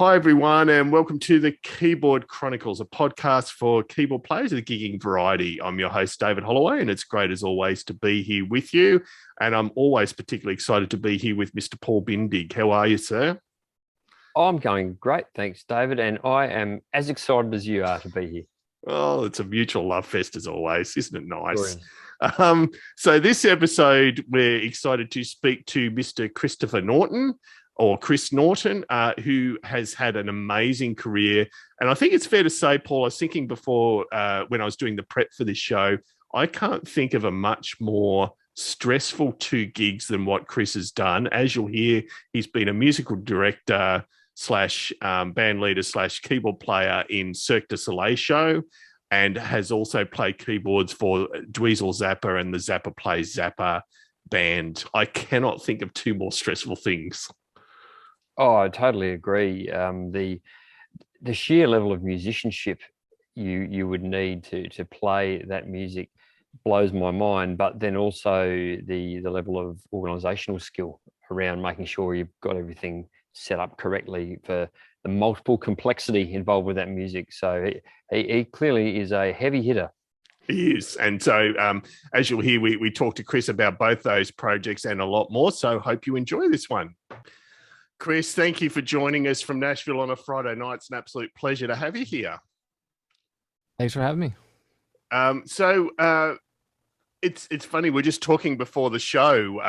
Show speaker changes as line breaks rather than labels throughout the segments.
Hi, everyone, and welcome to the Keyboard Chronicles, a podcast for keyboard players of the gigging variety. I'm your host, David Holloway, and it's great as always to be here with you. And I'm always particularly excited to be here with Mr. Paul Bindig. How are you, sir?
I'm going great, thanks, David, and I am as excited as you are to be here.
Oh, it's a mutual love fest as always. Isn't it nice?
Sure.
So this episode, we're excited to speak to Mr. Christopher Norton, or Chris Norton, who has had an amazing career. And I think it's fair to say, Paul, I was thinking before when I was doing the prep for this show, I can't think of a much more stressful two gigs than what Chris has done. As you'll hear, he's been a musical director slash band leader slash keyboard player in Cirque Du Soleil show, and has also played keyboards for Dweezil Zappa and the Zappa PLays Zappa band. I cannot think of two more stressful things.
Oh, I totally agree. The sheer level of musicianship you would need to play that music blows my mind. But then also the level of organisational skill around making sure you've got everything set up correctly for the multiple complexity involved with that music. So he clearly is a heavy hitter.
He is. And so, as you'll hear, we talked to Chris about both those projects and a lot more. So hope you enjoy this one. Chris, thank you for joining us from Nashville on a Friday night. It's an absolute pleasure to have you here.
Thanks for having me.
It's funny. We're just talking before the show.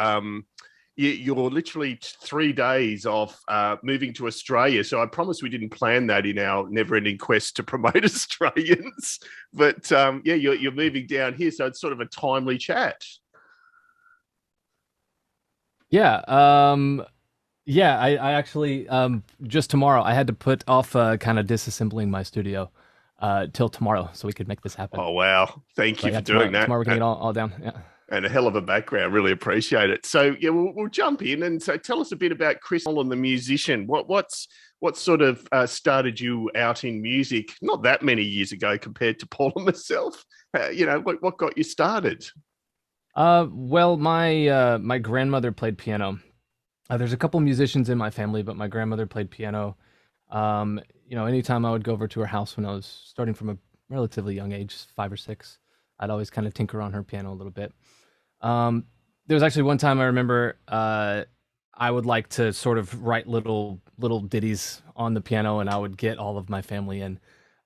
You're literally 3 days off moving to Australia. So I promise we didn't plan that in our never-ending quest to promote Australians. But you're moving down here, so it's sort of a timely chat.
Yeah. I actually just tomorrow I had to put off kind of disassembling my studio till tomorrow so we could make this happen.
Oh wow! Thank you for doing that.
Tomorrow we can get all down. Yeah.
And a hell of a background. Really appreciate it. So yeah, we'll jump in and so tell us a bit about Chris Nolan, the musician. What sort of started you out in music? Not that many years ago compared to Paul and myself. What got you started?
Well, my grandmother played piano. There's a couple musicians in my family, but my grandmother played piano. Anytime I would go over to her house when I was starting from a relatively young age, 5 or 6, I'd always kind of tinker on her piano a little bit. There was actually one time I remember I would like to sort of write little ditties on the piano, and I would get all of my family in.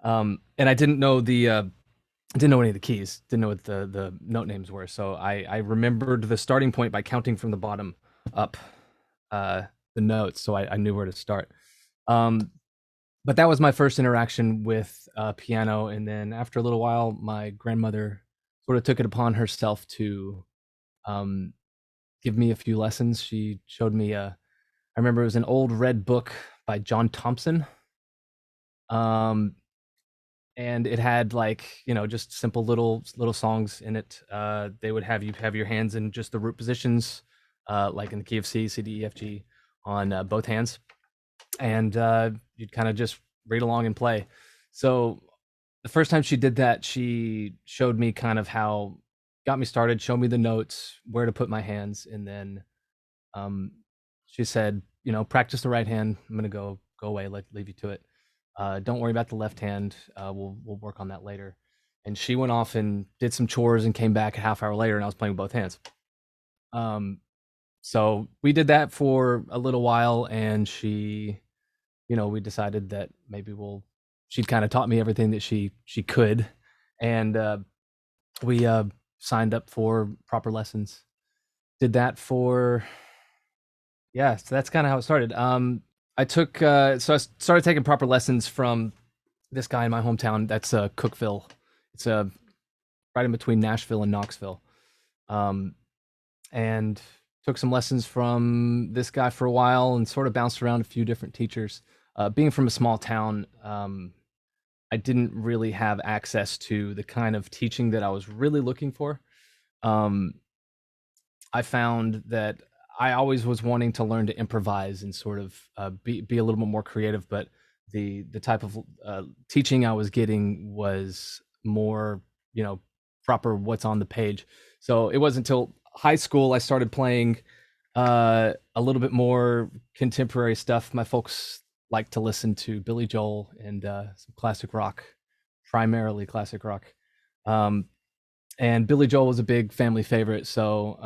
And I didn't know any of the keys, didn't know what the note names were. So I remembered the starting point by counting from the bottom up the notes, so I knew where to start. But that was my first interaction with piano, and then after a little while, my grandmother sort of took it upon herself to give me a few lessons. She showed me I remember it was an old red book by John Thompson, and it had just simple little songs in it. They would have you have your hands in just the root positions, like in the key of C, C, D, E, F, G, on both hands, and you'd kind of just read along and play. So the first time she did that, she showed me kind of how, got me started, showed me the notes, where to put my hands, and then she said, practice the right hand. I'm gonna go away, leave you to it. Don't worry about the left hand. We'll work on that later. And she went off and did some chores and came back a half hour later, and I was playing with both hands. So we did that for a little while, and she, we decided that maybe she'd kind of taught me everything that she could, and we signed up for proper lessons. Did that so that's kind of how it started. I started taking proper lessons from this guy in my hometown. That's Cookeville. It's right in between Nashville and Knoxville. And took some lessons from this guy for a while and sort of bounced around a few different teachers. Being from a small town, I didn't really have access to the kind of teaching that I was really looking for. I found that I always was wanting to learn to improvise and sort of be a little bit more creative, but the type of teaching I was getting was more, proper what's on the page. So it wasn't until high school I started playing a little bit more contemporary stuff. My folks like to listen to Billy Joel and some classic rock, primarily classic rock. And Billy Joel was a big family favorite, so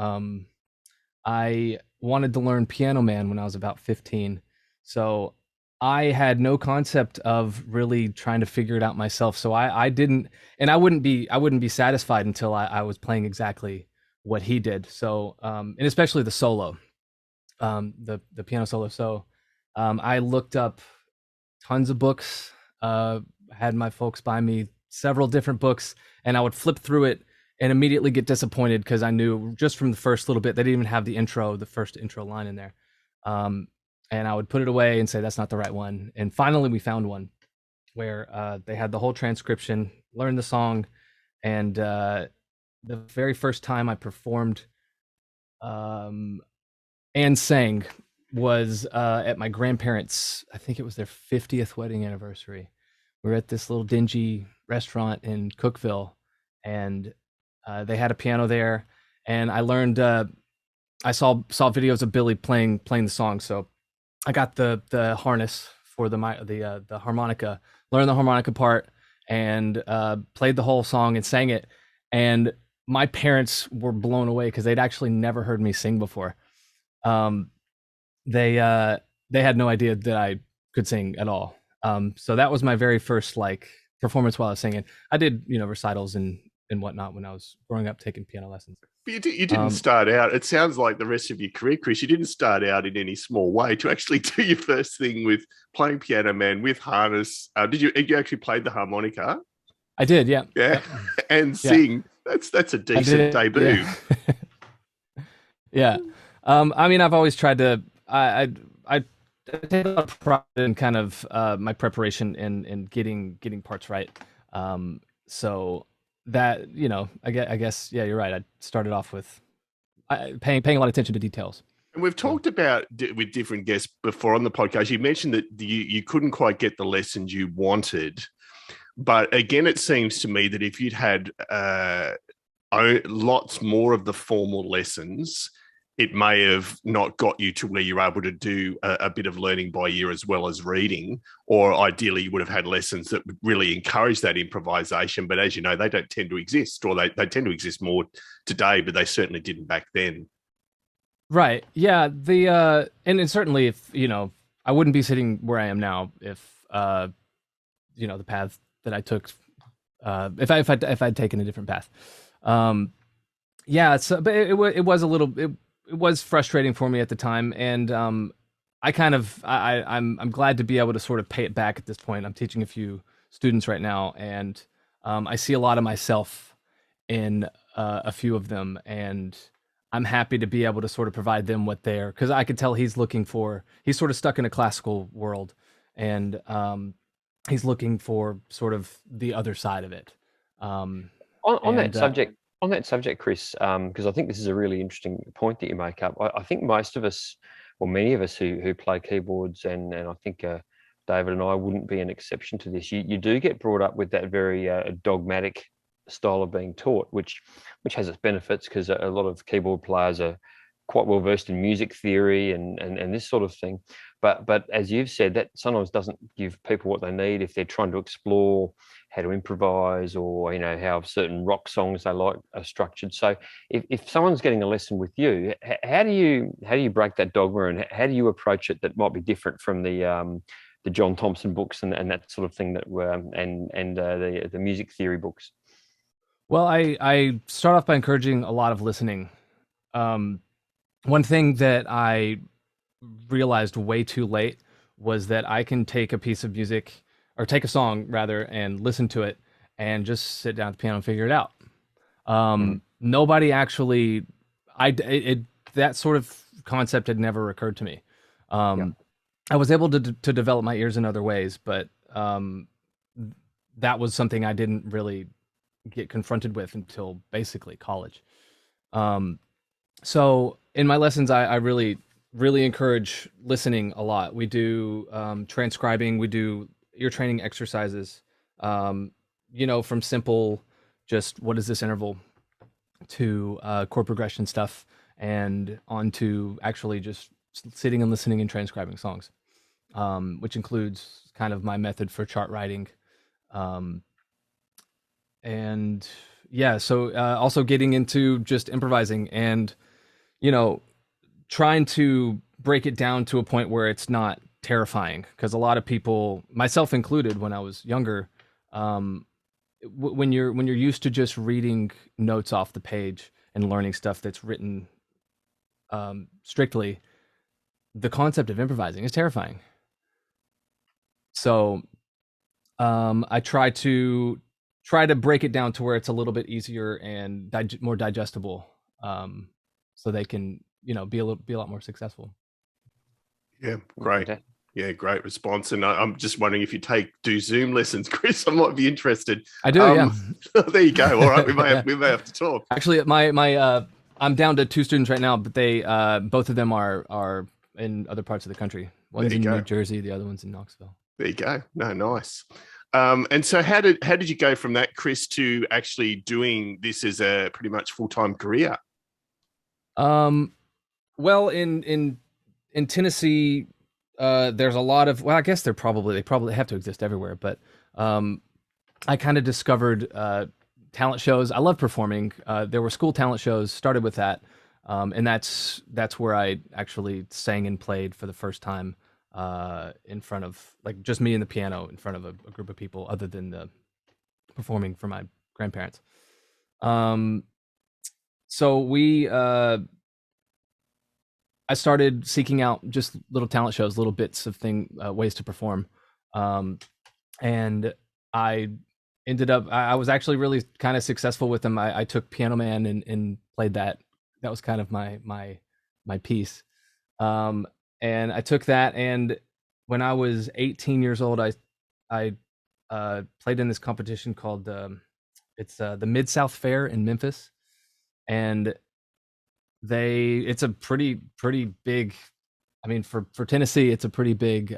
I wanted to learn Piano Man when I was about 15. So I had no concept of really trying to figure it out myself. So I didn't, and I wouldn't be satisfied until I was playing exactly what he did. So and especially the solo, the piano solo. So I looked up tons of books, had my folks buy me several different books, and I would flip through it and immediately get disappointed because I knew just from the first little bit they didn't even have the first intro line in there. And I would put it away and say that's not the right one. And finally, we found one where they had the whole transcription, learned the song, and the very first time I performed and sang was at my grandparents', I think it was their 50th wedding anniversary. We were at this little dingy restaurant in Cookville, and they had a piano there, and I learned. I saw videos of Billy playing the song, so I got the harness for the harmonica, learned the harmonica part, and played the whole song and sang it. And my parents were blown away because they'd actually never heard me sing before. They had no idea that I could sing at all. So that was my very first like performance while I was singing. I did recitals and whatnot when I was growing up taking piano lessons.
But you didn't start out. It sounds like the rest of your career, Chris, you didn't start out in any small way to actually do your first thing with playing Piano Man with harness. Did you actually play the harmonica?
I did, yeah.
Yeah, and sing. Yeah. That's a decent debut.
Yeah. I mean, I've always tried to. I take a lot of pride in kind of my preparation and getting parts right. So that I guess yeah, you're right. I started off with paying a lot of attention to details.
And we've talked about with different guests before on the podcast. You mentioned that you couldn't quite get the lessons you wanted, but again, it seems to me that if you'd had lots more of the formal lessons, it may have not got you to where you're able to do a bit of learning by ear as well as reading, or ideally you would have had lessons that would really encourage that improvisation. But as you know, they don't tend to exist, or they tend to exist more today, but they certainly didn't back then.
Right. Yeah. And certainly if, I wouldn't be sitting where I am now if, the path that I took, if I'd taken a different path. Yeah. So, but it was a little, it was frustrating for me at the time. And, I'm glad to be able to sort of pay it back at this point. I'm teaching a few students right now, and, I see a lot of myself in, a few of them, and I'm happy to be able to sort of provide them what because I could tell he's sort of stuck in a classical world, and he's looking for sort of the other side of it.
On that subject, Chris, because I think this is a really interesting point that you make up. I think most of us, or many of us who play keyboards, and I think David and I wouldn't be an exception to this. You do get brought up with that very dogmatic style of being taught, which has its benefits, because a lot of keyboard players are quite well versed in music theory and this sort of thing. But as you've said, that sometimes doesn't give people what they need if they're trying to explore how to improvise, or how certain rock songs they like are structured. So if someone's getting a lesson with you, how do you break that dogma, and how do you approach it that might be different from the John Thompson books and that sort of thing that were and the music theory books?
Well, I start off by encouraging a lot of listening. One thing that I realized way too late was that I can take a piece of music, or take a song rather, and listen to it and just sit down at the piano and figure it out. Nobody actually, that sort of concept had never occurred to me. I was able to develop my ears in other ways, but that was something I didn't really get confronted with until basically college. So in my lessons, I really encourage listening a lot. We do transcribing, we do ear training exercises, from simple, just what is this interval, to chord progression stuff, and on to actually just sitting and listening and transcribing songs. which includes kind of my method for chart writing. Um, and yeah, so also getting into just improvising and, you know, trying to break it down to a point where it's not terrifying. Because a lot of people, myself included, when I was younger, when you're used to just reading notes off the page and learning stuff that's written strictly, the concept of improvising is terrifying. So I try to break it down to where it's a little bit easier and more digestible, so they can, you know, be a lot more successful.
Yeah, great. Yeah, great response. And I'm just wondering if you do Zoom lessons, Chris. I might be interested.
I do. Yeah.
There you go. All right, we may have to talk.
Actually, I'm down to 2 students right now, but they both of them are in other parts of the country. One's in New Jersey, the other one's in Knoxville. There you
go. No, nice. And so how did you go from that, Chris, to actually doing this as a pretty much full-time career?
Well, in Tennessee, there's a lot of, well, I guess they probably have to exist everywhere, but I kind of discovered talent shows. I love performing. There were school talent shows, started with that. And that's where I actually sang and played for the first time, in front of, like, just me and the piano in front of a group of people, other than the performing for my grandparents. So I started seeking out just little talent shows, little bits of ways to perform. And I ended up, I was actually really kind of successful with them. I took Piano Man and played that. That was kind of my piece. And I took that, and when I was 18 years old, I played in this competition called it's the Mid-South Fair in Memphis, and it's a pretty big, I mean, for Tennessee, it's a pretty big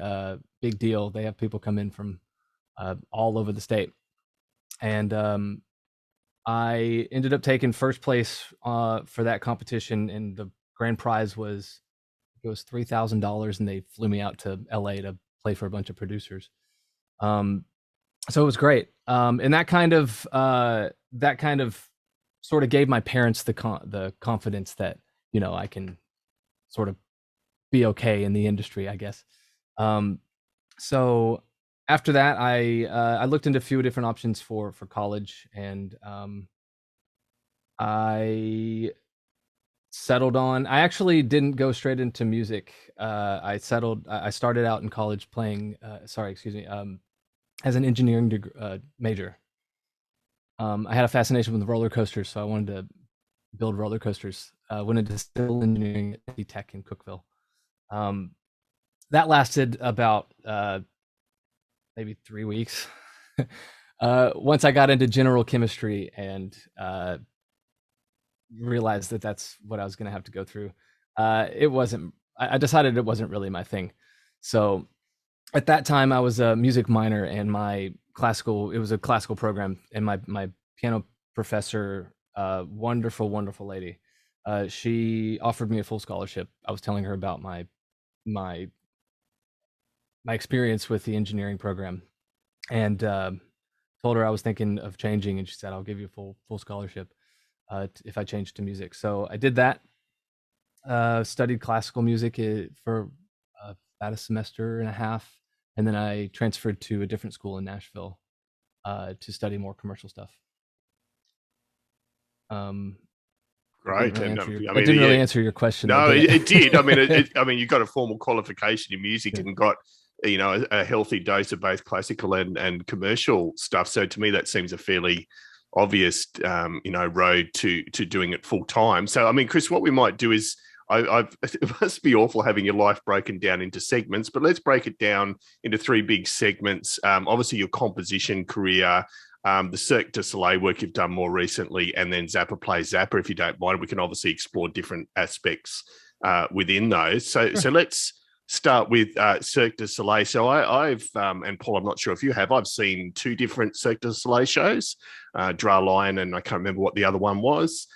deal. They have people come in from all over the state, and I ended up taking first place for that competition, and the grand prize was $3,000, and they flew me out to LA to play for a bunch of producers. So it was great, and that kind of sort of gave my parents the confidence that, you know, I can sort of be okay in the industry, I guess. So after that, I looked into a few different options for college, and I settled on. I actually didn't go straight into music. I started out in college playing. As an engineering major. I had a fascination with roller coasters, so I wanted to build roller coasters. Went into civil engineering at Tech in Cookeville. That lasted about maybe 3 weeks. Once I got into general chemistry and realized that that's what I was going to have to go through, I decided it wasn't really my thing. So at that time, I was a music minor, and it was a classical program, and my piano professor, wonderful lady, she offered me a full scholarship. I was telling her about my experience with the engineering program, and told her I was thinking of changing, and she said, I'll give you a full scholarship if I change to music. So I did that. Studied classical music for about a semester and a half, and then I transferred to a different school in Nashville to study more commercial stuff.
Great.
That didn't really answer your question.
No, it did. I mean, you got a formal qualification in music and got, you know, a healthy dose of both classical and commercial stuff. So to me, that seems a fairly obvious, road to doing it full time. So, I mean, Chris, what we might do is, it must be awful having your life broken down into segments, but let's break it down into 3 big segments. Obviously, your composition career, the Cirque Du Soleil work you've done more recently, and then Zappa PLays Zappa, if you don't mind. We can obviously explore different aspects within those. So let's start with Cirque Du Soleil. So I've, and Paul, I'm not sure if you have, I've seen 2 different Cirque Du Soleil shows, Dra Lion, and I can't remember what the other one was.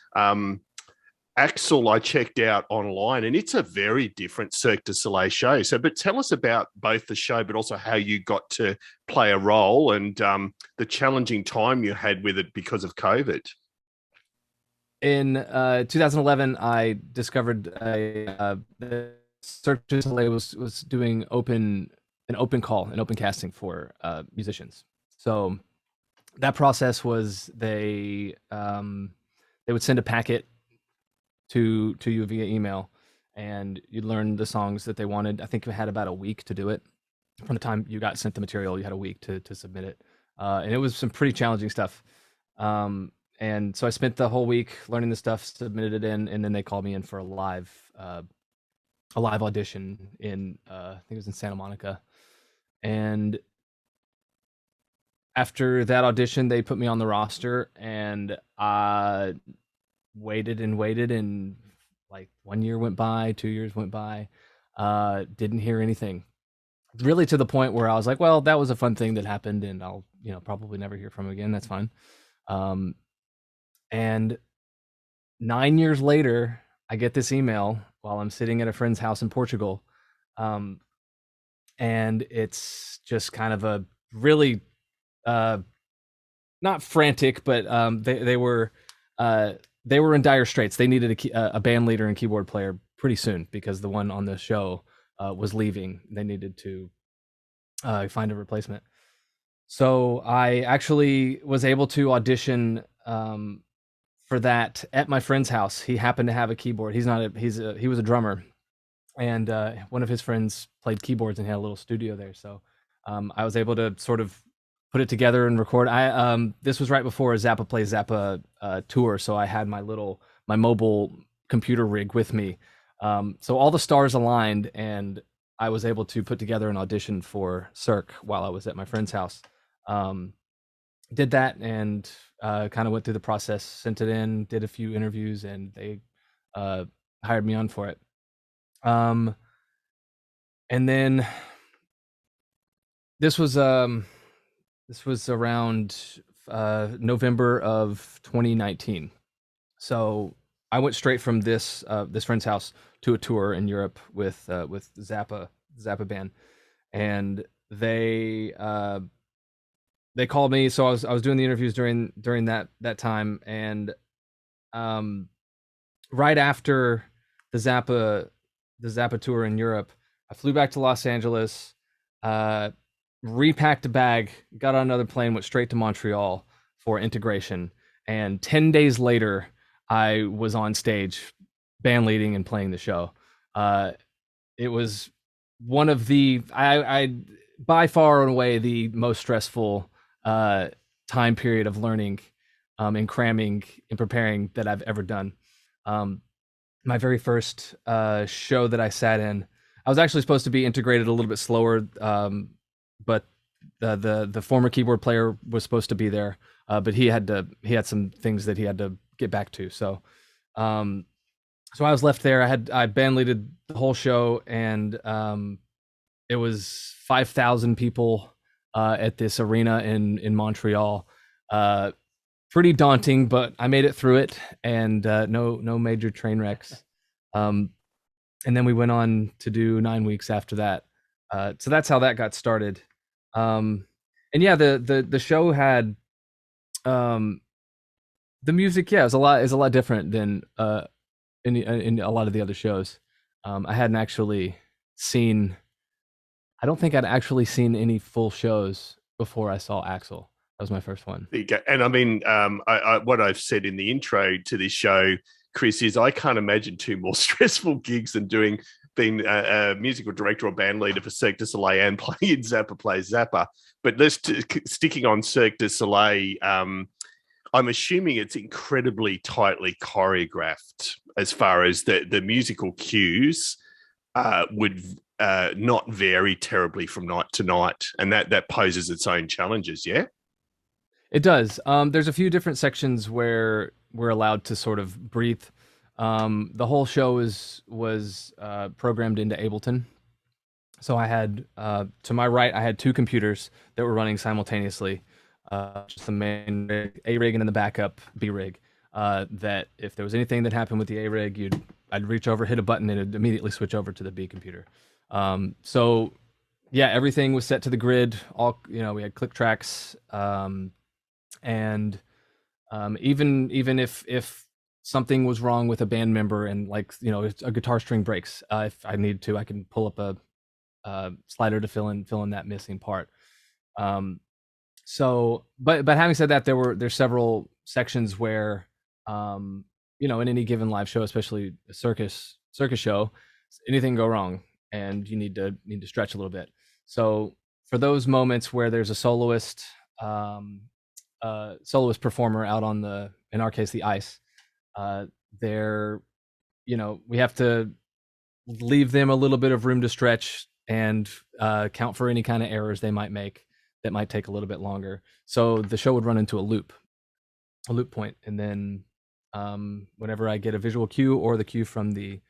Axel, I checked out online, and it's a very different Cirque du Soleil show. So, but tell us about both the show, but also how you got to play a role and the challenging time you had with it because of COVID.
In 2011, I discovered the Cirque du Soleil was doing an open casting for musicians. So that process was they would send a packet to you via email, and you'd learn the songs that they wanted. I think you had about a week to do it. From the time you got sent the material, you had a week to submit it, and it was some pretty challenging stuff. And so I spent the whole week learning the stuff, submitted it in, and then they called me in for a live audition in I think it was in Santa Monica. And after that audition, they put me on the roster, and I waited and waited, and like 1 year went by, 2 years went by, didn't hear anything. Really, to the point where I was like, well, that was a fun thing that happened, and I'll probably never hear from him again. That's fine. And 9 years later, I get this email while I'm sitting at a friend's house in Portugal. And it's just kind of a really not frantic, but they were in dire straits. They needed a band leader and keyboard player pretty soon because the one on the show was leaving. They needed to find a replacement. So I actually was able to audition for that at my friend's house. He happened to have a keyboard. He was a drummer, and one of his friends played keyboards and had a little studio there. So I was able to sort of put it together and record. This was right before a Zappa Plays Zappa tour, so I had my mobile computer rig with me. So all the stars aligned, and I was able to put together an audition for Cirque while I was at my friend's house. Did that and kind of went through the process, sent it in, did a few interviews, and they hired me on for it. And then this was around November of 2019. So I went straight from this friend's house to a tour in Europe with Zappa band, and they called me. So I was doing the interviews during that time, and right after the Zappa tour in Europe, I flew back to Los Angeles, repacked a bag, got on another plane, went straight to Montreal for integration, and 10 days later, I was on stage, band leading and playing the show. It was one of the I by far and away the most stressful time period of learning and cramming and preparing that I've ever done. My very first show that I sat in, I was actually supposed to be integrated a little bit slower, but the former keyboard player was supposed to be there, but he had some things that he had to get back to. So so I was left there. I band leaded the whole show, and it was 5,000 people at this arena in Montreal. Pretty daunting, but I made it through it, and no major train wrecks. And then we went on to do 9 weeks after that. So that's how that got started. And yeah, the show had the music. Yeah, is a lot different than in a lot of the other shows. I hadn't actually seen. I don't think I'd actually seen any full shows before I saw Axel. That was my first one.
There you go. And I mean, what I've said in the intro to this show, Chris, is I can't imagine two more stressful gigs than being a musical director or band leader for Cirque du Soleil and playing in Zappa Plays Zappa. But sticking on Cirque du Soleil, I'm assuming it's incredibly tightly choreographed as far as the musical cues would not vary terribly from night to night, and that poses its own challenges. Yeah,
it does. There's a few different sections where we're allowed to sort of breathe. The whole show was programmed into Ableton. So I had to my right, I had two computers that were running simultaneously, just the main rig, A rig, and then the backup B rig. that if there was anything that happened with the A rig, I'd reach over, hit a button, and it'd immediately switch over to the B computer. So yeah, everything was set to the grid. All we had click tracks, and even if something was wrong with a band member and if a guitar string breaks, if I need to, I can pull up a slider to fill in that missing part. So, but having said that, there's several sections where, in any given live show, especially a circus show, anything go wrong and you need to stretch a little bit. So for those moments where there's a soloist performer out on in our case, the ice, we have to leave them a little bit of room to stretch and count for any kind of errors they might make that might take a little bit longer. So the show would run into a loop point, and then whenever I get a visual cue or the cue from the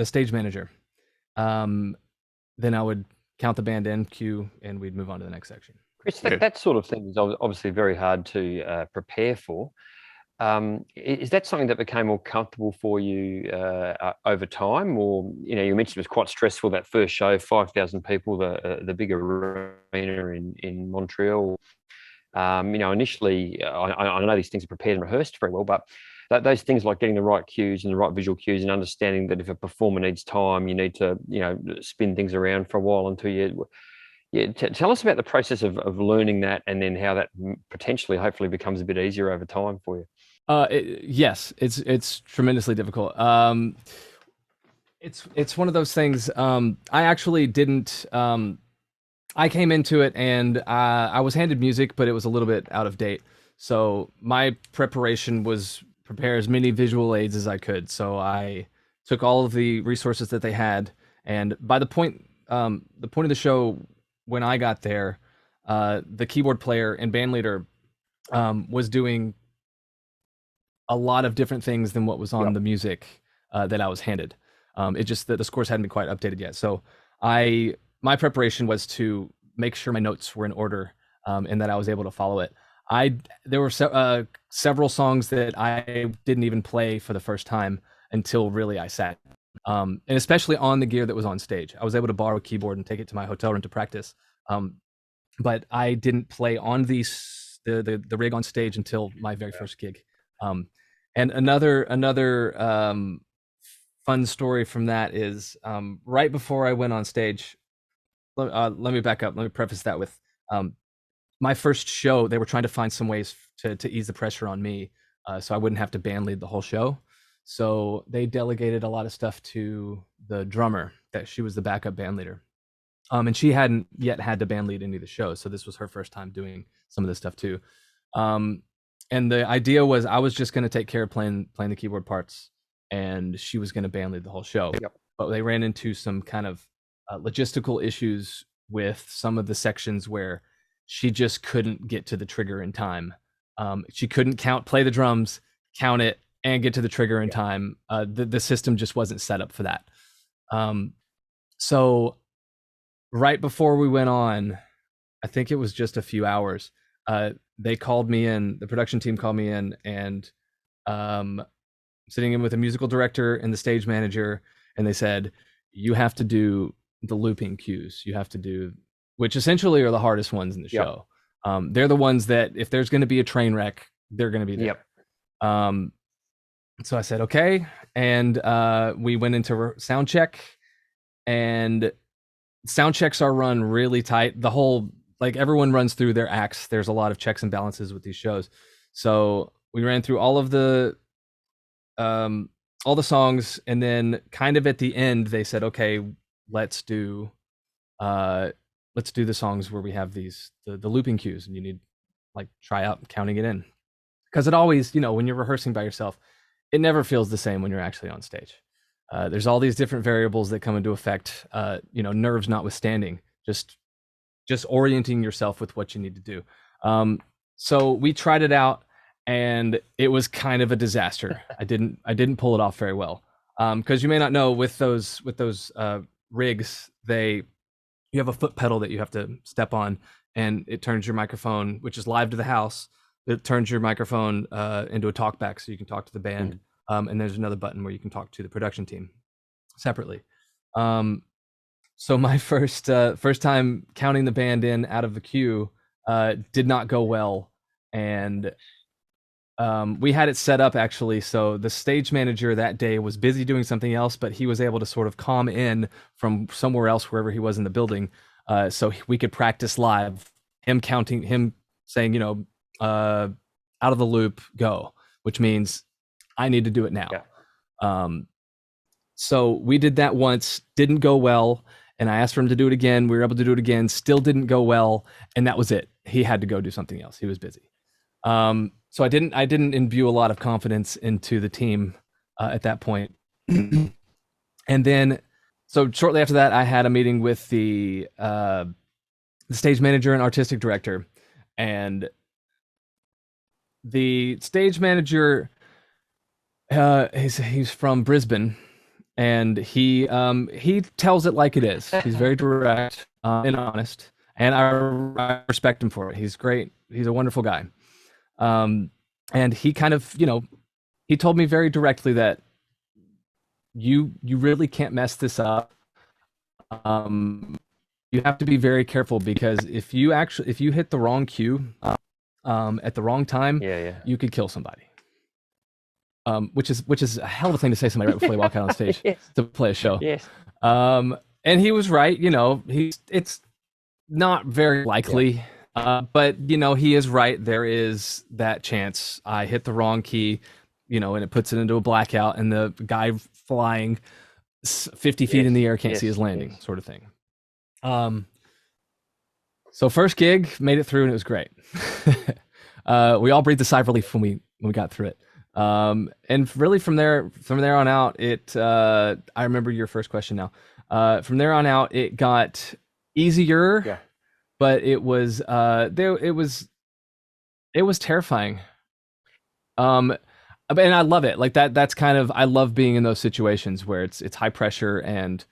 stage manager, then I would count the band in, cue, and we'd move on to the next section.
Chris, that sort of thing is obviously very hard to prepare for. Is that something that became more comfortable for you over time, or you mentioned it was quite stressful that first show, 5,000 people, the big arena in Montreal. Initially, I know these things are prepared and rehearsed very well, but those things like getting the right cues and the right visual cues and understanding that if a performer needs time, you need to spin things around for a while until you. Yeah, tell us about the process of learning that, and then how that potentially, hopefully, becomes a bit easier over time for you.
Yes, it's tremendously difficult. It's one of those things. I actually didn't. I came into it and I was handed music, but it was a little bit out of date. So my preparation was prepare as many visual aids as I could. So I took all of the resources that they had, and by the point of the show, when I got there, the keyboard player and band leader was doing a lot of different things than what was on the music that I was handed. It just that the scores hadn't been quite updated yet. So my preparation was to make sure my notes were in order, and that I was able to follow it. There were several songs that I didn't even play for the first time until really I sat. And especially on the gear that was on stage. I was able to borrow a keyboard and take it to my hotel room to practice. But I didn't play on the rig on stage until my very first gig. And another fun story from that is right before I went on stage. Let me back up. Let me preface that with my first show. They were trying to find some ways to ease the pressure on me, so I wouldn't have to band lead the whole show. So they delegated a lot of stuff to the drummer. That she was the backup band leader, and she hadn't yet had to band lead any of the shows. So this was her first time doing some of this stuff too. And the idea was I was just going to take care of playing the keyboard parts, and she was going to band lead the whole show.
Yep.
But they ran into some kind of logistical issues with some of the sections where she just couldn't get to the trigger in time. She couldn't play the drums, count it, and get to the trigger in time. The system just wasn't set up for that. So right before we went on, I think it was just a few hours, they called me in, the production team called me in, and sitting in with a musical director and the stage manager, and they said, you have to do the looping cues. You have to do, which essentially are the hardest ones in the show. They're the ones that if there's going to be a train wreck, they're going to be there. So I said, okay. And we went into sound check, and sound checks are run really tight. The whole, everyone runs through their acts. There's a lot of checks and balances with these shows. So we ran through all the songs, and then kind of at the end they said, okay, let's do the songs where we have the looping cues, and you need try out counting it in, because it always, when you're rehearsing by yourself, it never feels the same when you're actually on stage. There's all these different variables that come into effect, nerves notwithstanding, just orienting yourself with what you need to do. So we tried it out, and it was kind of a disaster. I didn't pull it off very well, because you may not know, with those rigs, you have a foot pedal that you have to step on, and it turns your microphone, which is live to the house, it turns your microphone into a talkback so you can talk to the band. And there's another button where you can talk to the production team separately. So my first time counting the band in out of the queue did not go well, and we had it set up actually so the stage manager that day was busy doing something else, but he was able to sort of calm in from somewhere else, wherever he was in the building, so we could practice live, him saying, out of the loop, go, which means I need to do it now. So we did that once, didn't go well, and I asked for him to do it again. We were able to do it again, still didn't go well, and that was it. He had to go do something else. He was busy. So I didn't imbue a lot of confidence into the team at that point. And then, so shortly after that, I had a meeting with the stage manager and artistic director, and the stage manager, he's from Brisbane, and he tells it like it is. He's very direct and honest, and I respect him for it. He's great. He's a wonderful guy. And he kind of, he told me very directly that you really can't mess this up. You have to be very careful, because if you hit the wrong cue at the wrong time, you could kill somebody. Which is a hell of a thing to say to somebody right before they walk out on stage to play a show. And he was right. It's not very likely. But he is right. There is that chance I hit the wrong key, and it puts it into a blackout, and the guy flying 50 feet in the air can't see his landing, sort of thing. So first gig, made it through, and it was great. We all breathed a sigh of relief when we got through it. And really from there on out, I remember your first question now. From there on out, it got easier. Yeah. But it was terrifying. And I love it. Like that's kind of, I love being in those situations where it's high pressure and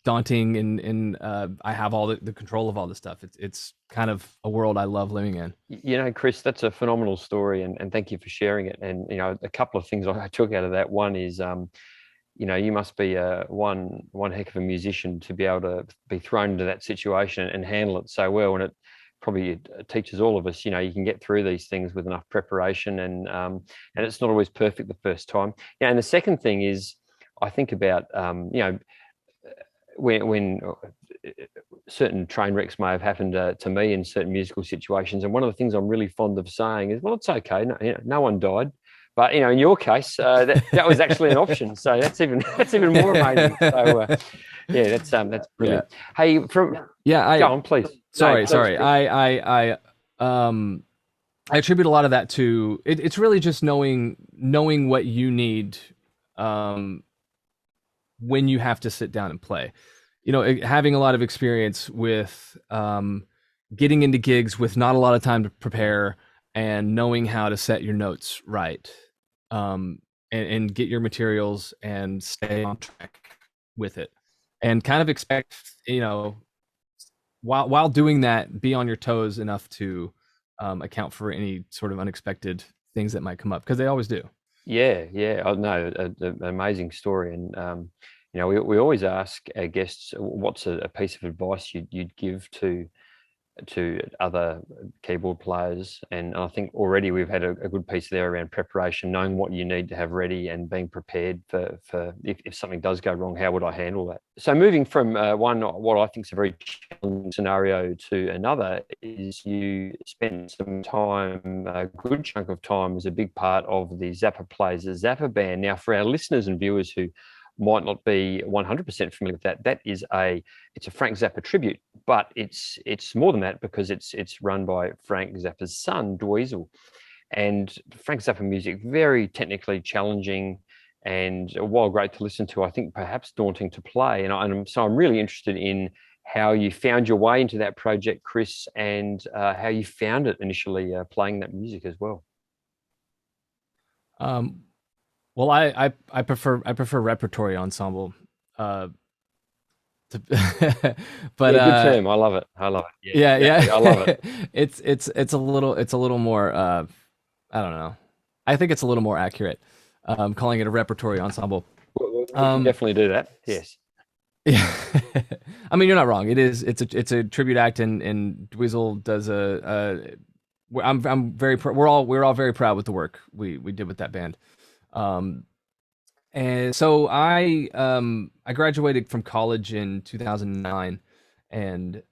daunting, and I have all the control of all this stuff. It's kind of a world I love living in.
Chris, that's a phenomenal story, and thank you for sharing it. And a couple of things I took out of that. One is you must be one heck of a musician to be able to be thrown into that situation and handle it so well. And it probably teaches all of us, you can get through these things with enough preparation, and it's not always perfect the first time. And the second thing is, I think about, when certain train wrecks may have happened to me in certain musical situations. And one of the things I'm really fond of saying is, well, it's okay. No one died. But in your case, that was actually an option, so that's even more amazing. So that's brilliant. Yeah. Hey, go on, please.
Sorry. I attribute a lot of that to it's really just knowing what you need when you have to sit down and play. Having a lot of experience with getting into gigs with not a lot of time to prepare, and knowing how to set your notes right, and get your materials and stay on track with it, and kind of expect, while doing that, be on your toes enough to account for any sort of unexpected things that might come up, because they always do.
Yeah. Oh, no, an amazing story. And we always ask our guests, what's a piece of advice you'd give to other keyboard players. And I think already we've had a good piece there around preparation, knowing what you need to have ready and being prepared for if something does go wrong, how would I handle that? So moving from what I think is a very challenging scenario to another, is you spent some time, a good chunk of time, as a big part of the Zappa Plays Zappa band. Now, for our listeners and viewers who might not be 100% familiar with that, it's a Frank Zappa tribute, but it's more than that, because it's run by Frank Zappa's son, Dweezil. And Frank Zappa music, very technically challenging, and while great to listen to, I think perhaps daunting to play. So I'm really interested in how you found your way into that project, Chris, and how you found it initially playing that music as well.
Well, I prefer repertory ensemble. But
yeah, good term. I love it. I love it. Yeah,
yeah,
exactly. I love it.
It's a little more I don't know. I think it's a little more accurate, calling it a repertory ensemble.
We can
Um,
definitely do that. Yes.
yeah, I mean, you're not wrong. It is. It's a tribute act, and Dweezil does I'm very we're all very proud with the work we did with that band. Um, and so I graduated from college in 2009, and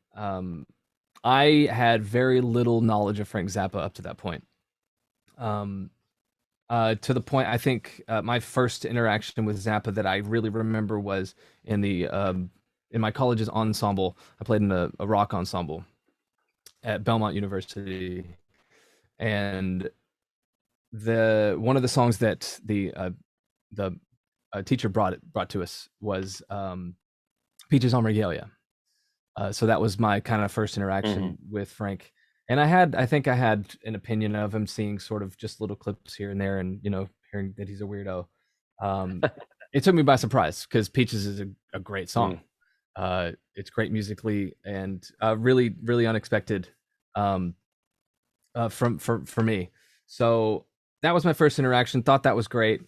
I had very little knowledge of Frank Zappa up to that point. Um, to the point I think my first interaction with Zappa that I really remember was in the in my college's ensemble. I played in a rock ensemble at Belmont University, and the one of the songs that the teacher brought to us was "Peaches on Regalia." So that was my kind of first interaction with Frank. And I think I had an opinion of him, seeing sort of just little clips here and there, and hearing that he's a weirdo. It took me by surprise because Peaches is a great song. It's great musically and really really unexpected for me. So that was my first interaction. Thought that was great.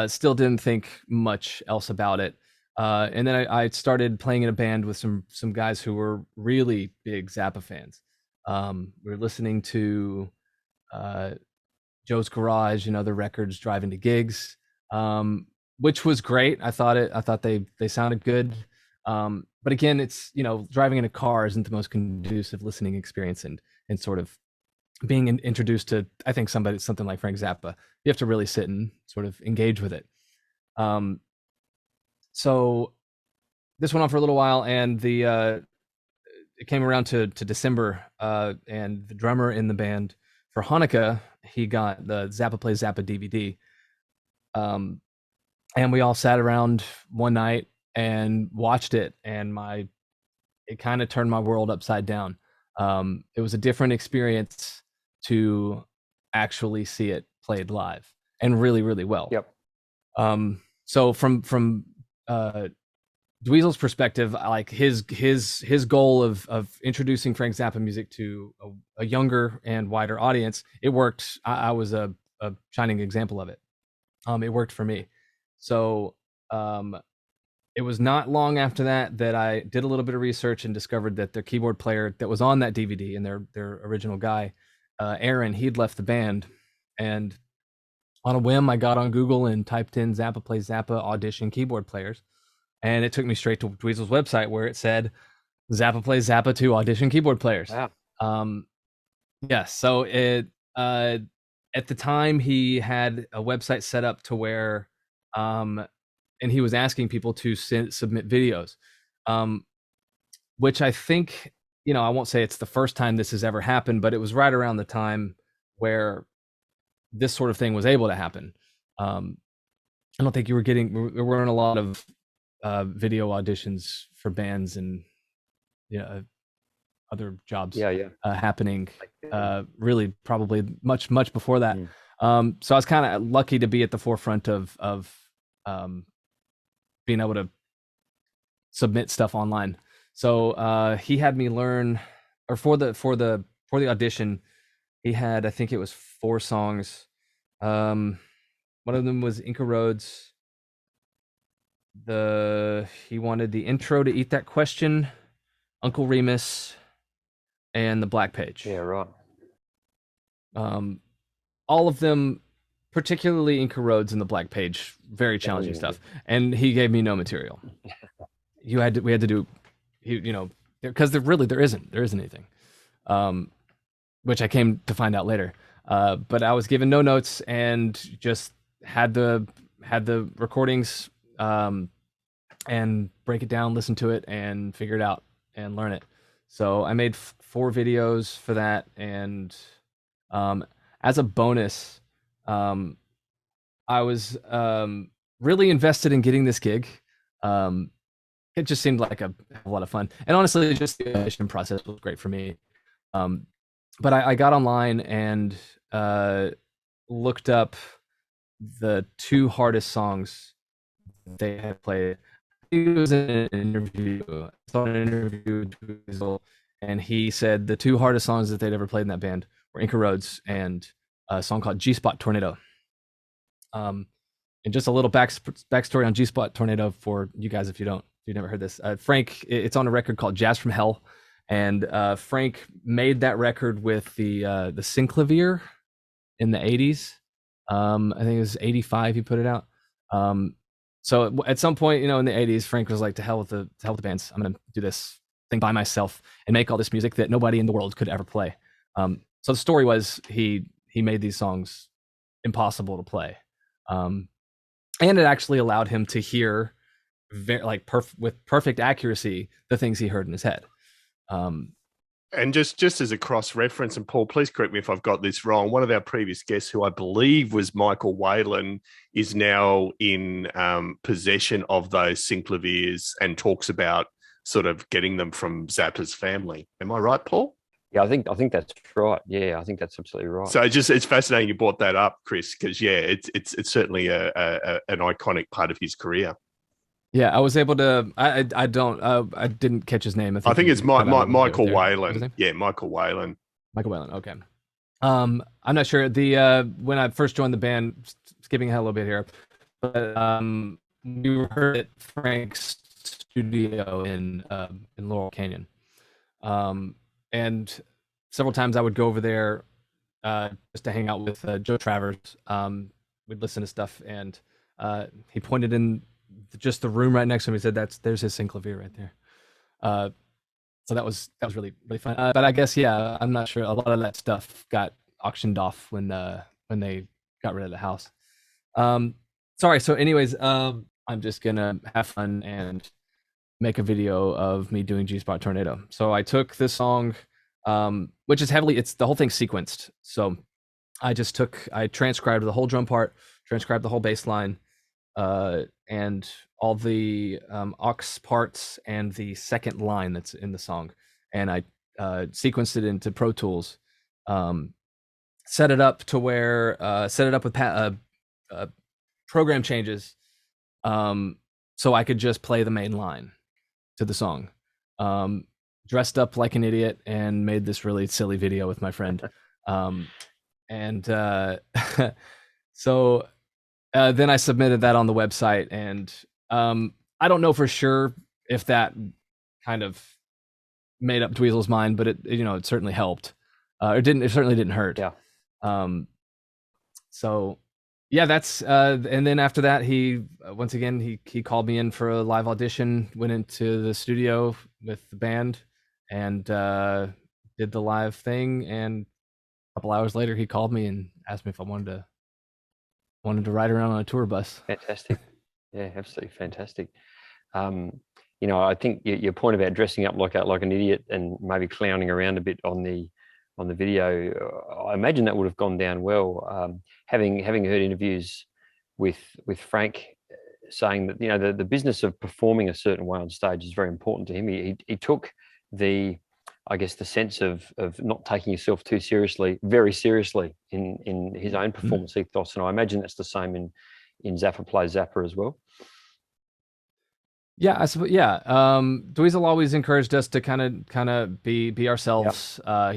Still didn't think much else about it. And then I started playing in a band with some guys who were really big Zappa fans. We were listening to Joe's Garage and other records driving to gigs, which was great. I thought they sounded good. But again, it's driving in a car isn't the most conducive listening experience, and sort of being introduced to, I think, something like Frank Zappa, you have to really sit and sort of engage with it. So this went on for a little while, and it came around to December, and the drummer in the band for Hanukkah, he got the Zappa Plays Zappa DVD, and we all sat around one night and watched it, and it kind of turned my world upside down. It was a different experience to actually see it played live, and really really well.
Yep.
So from Dweezil's perspective, like his goal of introducing Frank Zappa music to a younger and wider audience, it worked. I was a shining example of it. It worked for me. So it was not long after that I did a little bit of research and discovered that their keyboard player that was on that DVD, and their original guy, Aaron, he'd left the band. And on a whim, I got on Google and typed in Zappa Plays Zappa audition keyboard players, and it took me straight to Dweezil's website where it said Zappa Plays Zappa to audition keyboard players.
Wow.
Yeah, so at the time he had a website set up to where and he was asking people to submit videos, which I think, I won't say it's the first time this has ever happened, but it was right around the time where this sort of thing was able to happen. I don't think there weren't a lot of video auditions for bands and other jobs happening really probably much before that. So I was kind of lucky to be at the forefront of being able to submit stuff online. So he had me learn, or for the audition, he had, I think it was 4 songs. One of them was Inca Roads. He wanted the intro to Eat That Question, Uncle Remus, and the Black Page.
Yeah, right.
All of them, particularly Inca Roads and the Black Page, very challenging stuff. And he gave me no material. We had to do, because there isn't anything, which I came to find out later. But I was given no notes and just had the recordings, and break it down, listen to it, and figure it out and learn it. So I made 4 videos for that, and as a bonus, I was really invested in getting this gig. It just seemed like a lot of fun, and honestly, just the audition process was great for me. But I got online and looked up the 2 hardest songs they had played. think it was in an interview. I saw an interview with Dweezil, and he said the two hardest songs that they'd ever played in that band were Inca Roads and a song called G-Spot Tornado. And just a little backstory on G-Spot Tornado for you guys if you've never heard this. Frank, it's on a record called Jazz from Hell, and Frank made that record with the synclavier in the 80s. I think it was 85 he put it out. So at some point, in the 80s, Frank was like, to hell with the bands. I'm gonna do this thing by myself and make all this music that nobody in the world could ever play. So the story was he made these songs impossible to play. And it actually allowed him to hear with perfect accuracy the things he heard in his head.
And just as a cross reference, and Paul, please correct me if I've got this wrong. One of our previous guests, who I believe was Michael Whalen, is now in possession of those synclaviers and talks about sort of getting them from Zappa's family. Am I right, Paul?
Yeah, I think that's right. Yeah, I think that's absolutely right.
So it's fascinating you brought that up, Chris, because it's certainly an iconic part of his career.
Yeah, I was able to. I didn't catch his name.
I think it's Michael Whalen. Yeah, Michael Whalen.
Michael Whalen. Okay. I'm not sure. When I first joined the band, skipping ahead a little bit here, but we heard at Frank's studio in Laurel Canyon, and several times I would go over there just to hang out with Joe Travers. We'd listen to stuff, and he pointed in just the room right next to him. He said, there's his synclavier right there. So that was really, really fun. But I guess, yeah, I'm not sure. A lot of that stuff got auctioned off when they got rid of the house. Sorry. So anyways, I'm just gonna have fun and make a video of me doing G-Spot Tornado. So I took this song, which is it's the whole thing sequenced. So I transcribed the whole drum part, transcribed the whole bass line, and all the aux parts and the second line that's in the song, and I sequenced it into Pro Tools, set it up with program changes, so I could just play the main line to the song. Dressed up like an idiot and made this really silly video with my friend, and so. Then I submitted that on the website, and I don't know for sure if that kind of made up Dweezil's mind, but it certainly helped. It certainly didn't hurt.
Yeah.
So yeah, that's and then after that, he once again he called me in for a live audition, went into the studio with the band, and did the live thing. And a couple hours later, he called me and asked me if I wanted to ride around on a tour bus.
Fantastic. Yeah, absolutely fantastic. I think your point about dressing up like an idiot and maybe clowning around a bit on the video, I imagine that would have gone down well. Having heard interviews with Frank saying that the business of performing a certain way on stage is very important to him. He took the sense of not taking yourself too seriously, very seriously in his own performance ethos. And I imagine that's the same in Zappa Plays Zappa as well.
Yeah, I suppose. Yeah, Dweezil always encouraged us to kind of be ourselves. Yep.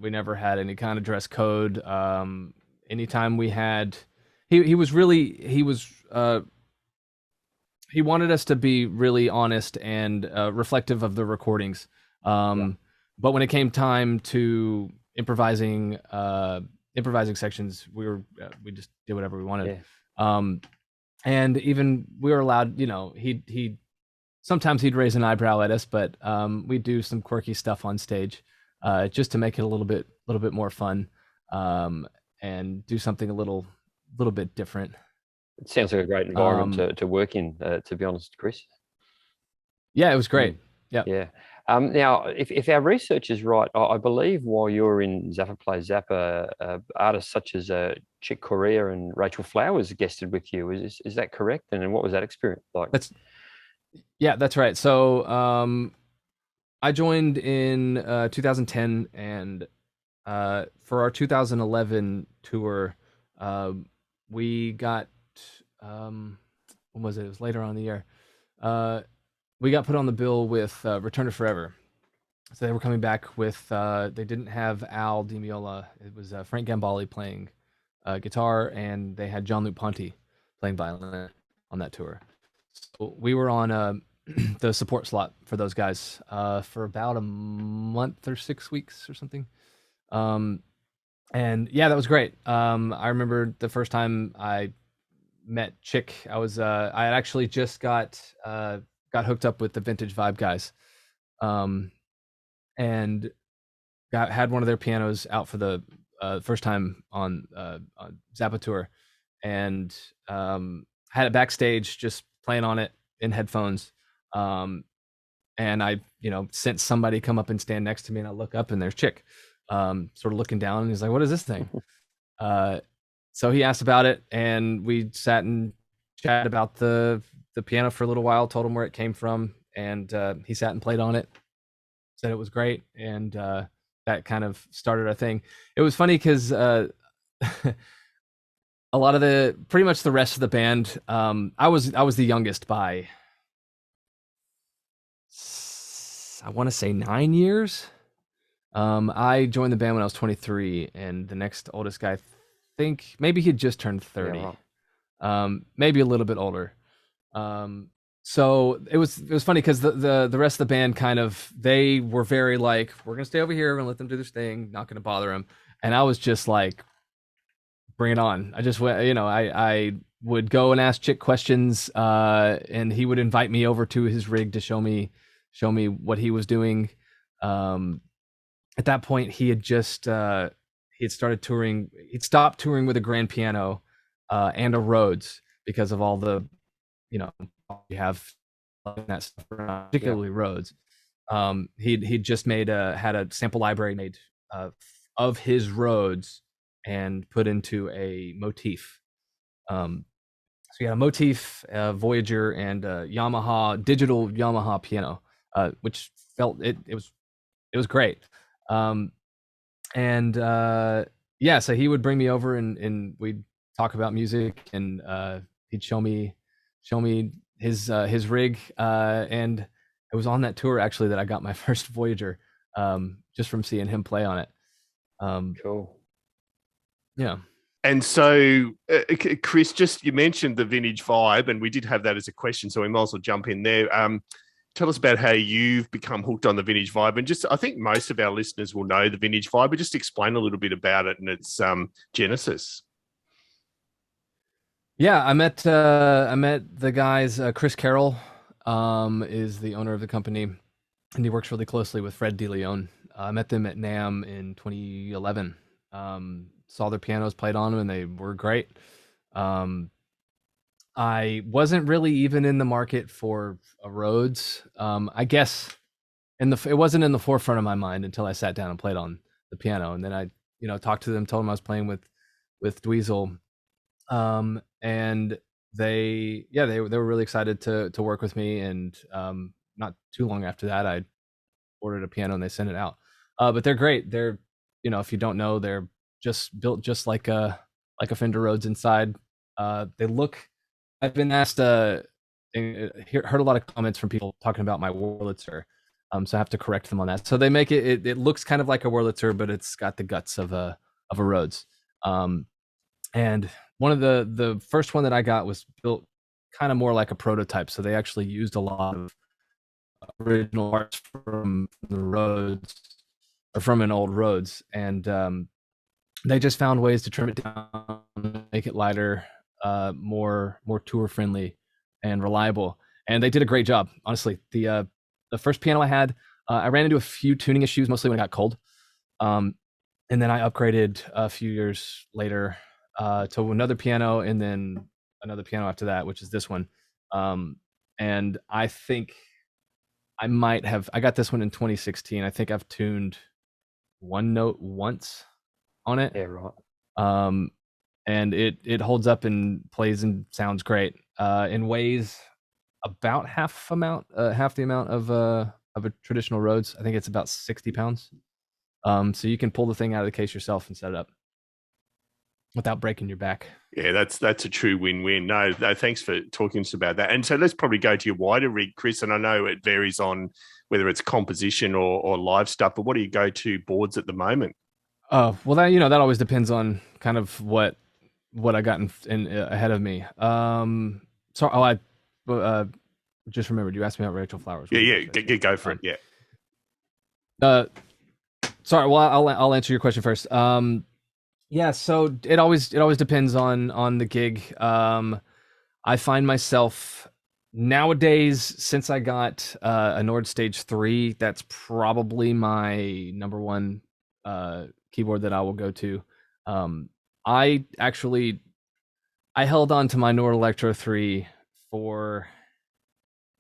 We never had any kind of dress code. Anytime we had, he wanted us to be really honest and reflective of the recordings. But when it came time to improvising sections, we just did whatever we wanted. Yeah. And even we were allowed, he sometimes he'd raise an eyebrow at us, but we'd do some quirky stuff on stage, just to make it a little bit more fun, and do something a little bit different.
It sounds like a great environment to work in, to be honest, Chris.
Yeah, it was great. Yeah.
Yeah. Now, if our research is right, I believe while you're in Zappa Plays Zappa, artists such as Chick Corea and Rachel Flowers guested with you. Is that correct? And what was that experience like?
That's right. So I joined in 2010, and for our 2011 tour, we got when was it? It was later on in the year. we got put on the bill with Return to Forever. So they were coming back with, they didn't have Al Di Meola. It was Frank Gambale playing guitar, and they had John Luke Ponty playing violin on that tour. So we were on the support slot for those guys for about a month or 6 weeks or something. And yeah, that was great. I remember the first time I met Chick. I had actually just got hooked up with the Vintage Vibe guys, and had one of their pianos out for the first time on Zappa tour, and had it backstage just playing on it in headphones. And I, sent somebody come up and stand next to me, and I look up and there's Chick, sort of looking down, and he's like, "What is this thing?" So he asked about it, and we sat and chatted about the piano for a little while, told him where it came from, and he sat and played on it, said it was great, and that kind of started our thing. It was funny because a lot of pretty much the rest of the band, I was the youngest by, I want to say 9 years. I joined the band when I was 23, and the next oldest guy, I think maybe he'd just turned 30.
Yeah, wow.
Maybe a little bit older. So it was funny because the rest of the band they were very like, we're gonna stay over here, we're gonna let them do this thing, not gonna bother them. And I was just like, bring it on. I just went, I would go and ask Chick questions, and he would invite me over to his rig to show me what he was doing. At that point, he had just he had started touring. He'd stopped touring with a grand piano and a Rhodes because of all the, you have that stuff, particularly Rhodes. He'd just had a sample library made of his Rhodes and put into a motif. So you had a motif, Voyager, and a digital Yamaha piano, which felt it was great. And yeah, so he would bring me over and we'd talk about music, and he'd show me his rig, and it was on that tour actually that I got my first Voyager, just from seeing him play on it.
Cool.
Yeah.
And so, Chris, you mentioned the Vintage Vibe, and we did have that as a question, so we might as well jump in there. Tell us about how you've become hooked on the Vintage Vibe, and I think most of our listeners will know the Vintage Vibe, but just explain a little bit about it and its genesis.
Yeah, I met the guys. Chris Carroll is the owner of the company, and he works really closely with Fred DeLeon. I met them at NAMM in 2011. Saw their pianos, played on them, and they were great. I wasn't really even in the market for a Rhodes. I guess it wasn't in the forefront of my mind until I sat down and played on the piano, and then I, talked to them, told them I was playing with Dweezil, and they were really excited to work with me, and not too long after that, I ordered a piano and they sent it out. But they're great. They're, if you don't know, they're just built just like a Fender Rhodes inside. They look. I've been asked, heard a lot of comments from people talking about my Wurlitzer, so I have to correct them on that. So they make it looks kind of like a Wurlitzer, but it's got the guts of a Rhodes. And one of the first one that I got was built kind of more like a prototype. So they actually used a lot of original parts from the Rhodes, or from an old Rhodes, and they just found ways to trim it down, make it lighter, more tour friendly and reliable, and they did a great job. Honestly, the first piano I had, I ran into a few tuning issues, mostly when it got cold, and then I upgraded a few years later to another piano, and then another piano after that, which is this one. And I think I got this one in 2016. I think I've tuned one note once on it.
Yeah, right.
And it holds up and plays and sounds great. And weighs about half the amount of a traditional Rhodes. I think it's about 60 pounds. So you can pull the thing out of the case yourself and set it up. without breaking your back.
Yeah, that's a true win-win. No, thanks for talking to us about that. And so let's probably go to your wider rig, Chris. And I know it varies on whether it's composition or live stuff, but what do you go to boards at the moment?
Well, that that always depends on kind of what I got in ahead of me. So I uh, just remembered you asked me about Rachel Flowers.
Yeah, go for it. Yeah.
Uh, sorry. Well, I'll answer your question first. Yeah. So it always depends on the gig. I find myself nowadays, since I got a Nord Stage 3, that's probably my number one keyboard that I will go to. I actually I held on to my Nord Electro 3 for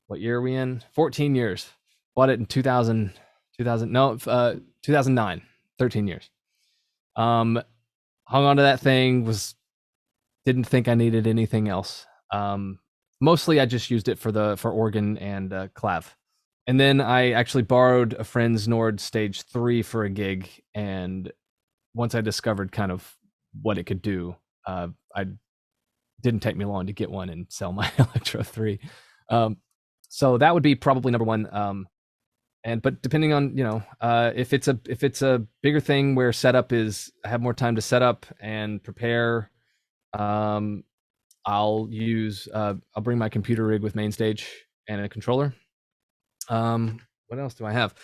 what year are we in? 14 years. Bought it in 2009. 13 years. Hung on to that thing, didn't think I needed anything else. Mostly I just used it for organ and clav. And then I actually borrowed a friend's Nord Stage 3 for a gig, and once I discovered kind of what it could do, I didn't take me long to get one and sell my Electro 3. So that would be probably number one. But depending on if it's a bigger thing where setup is, I have more time to set up and prepare. I'll bring my computer rig with main stage and a controller. What else do I have?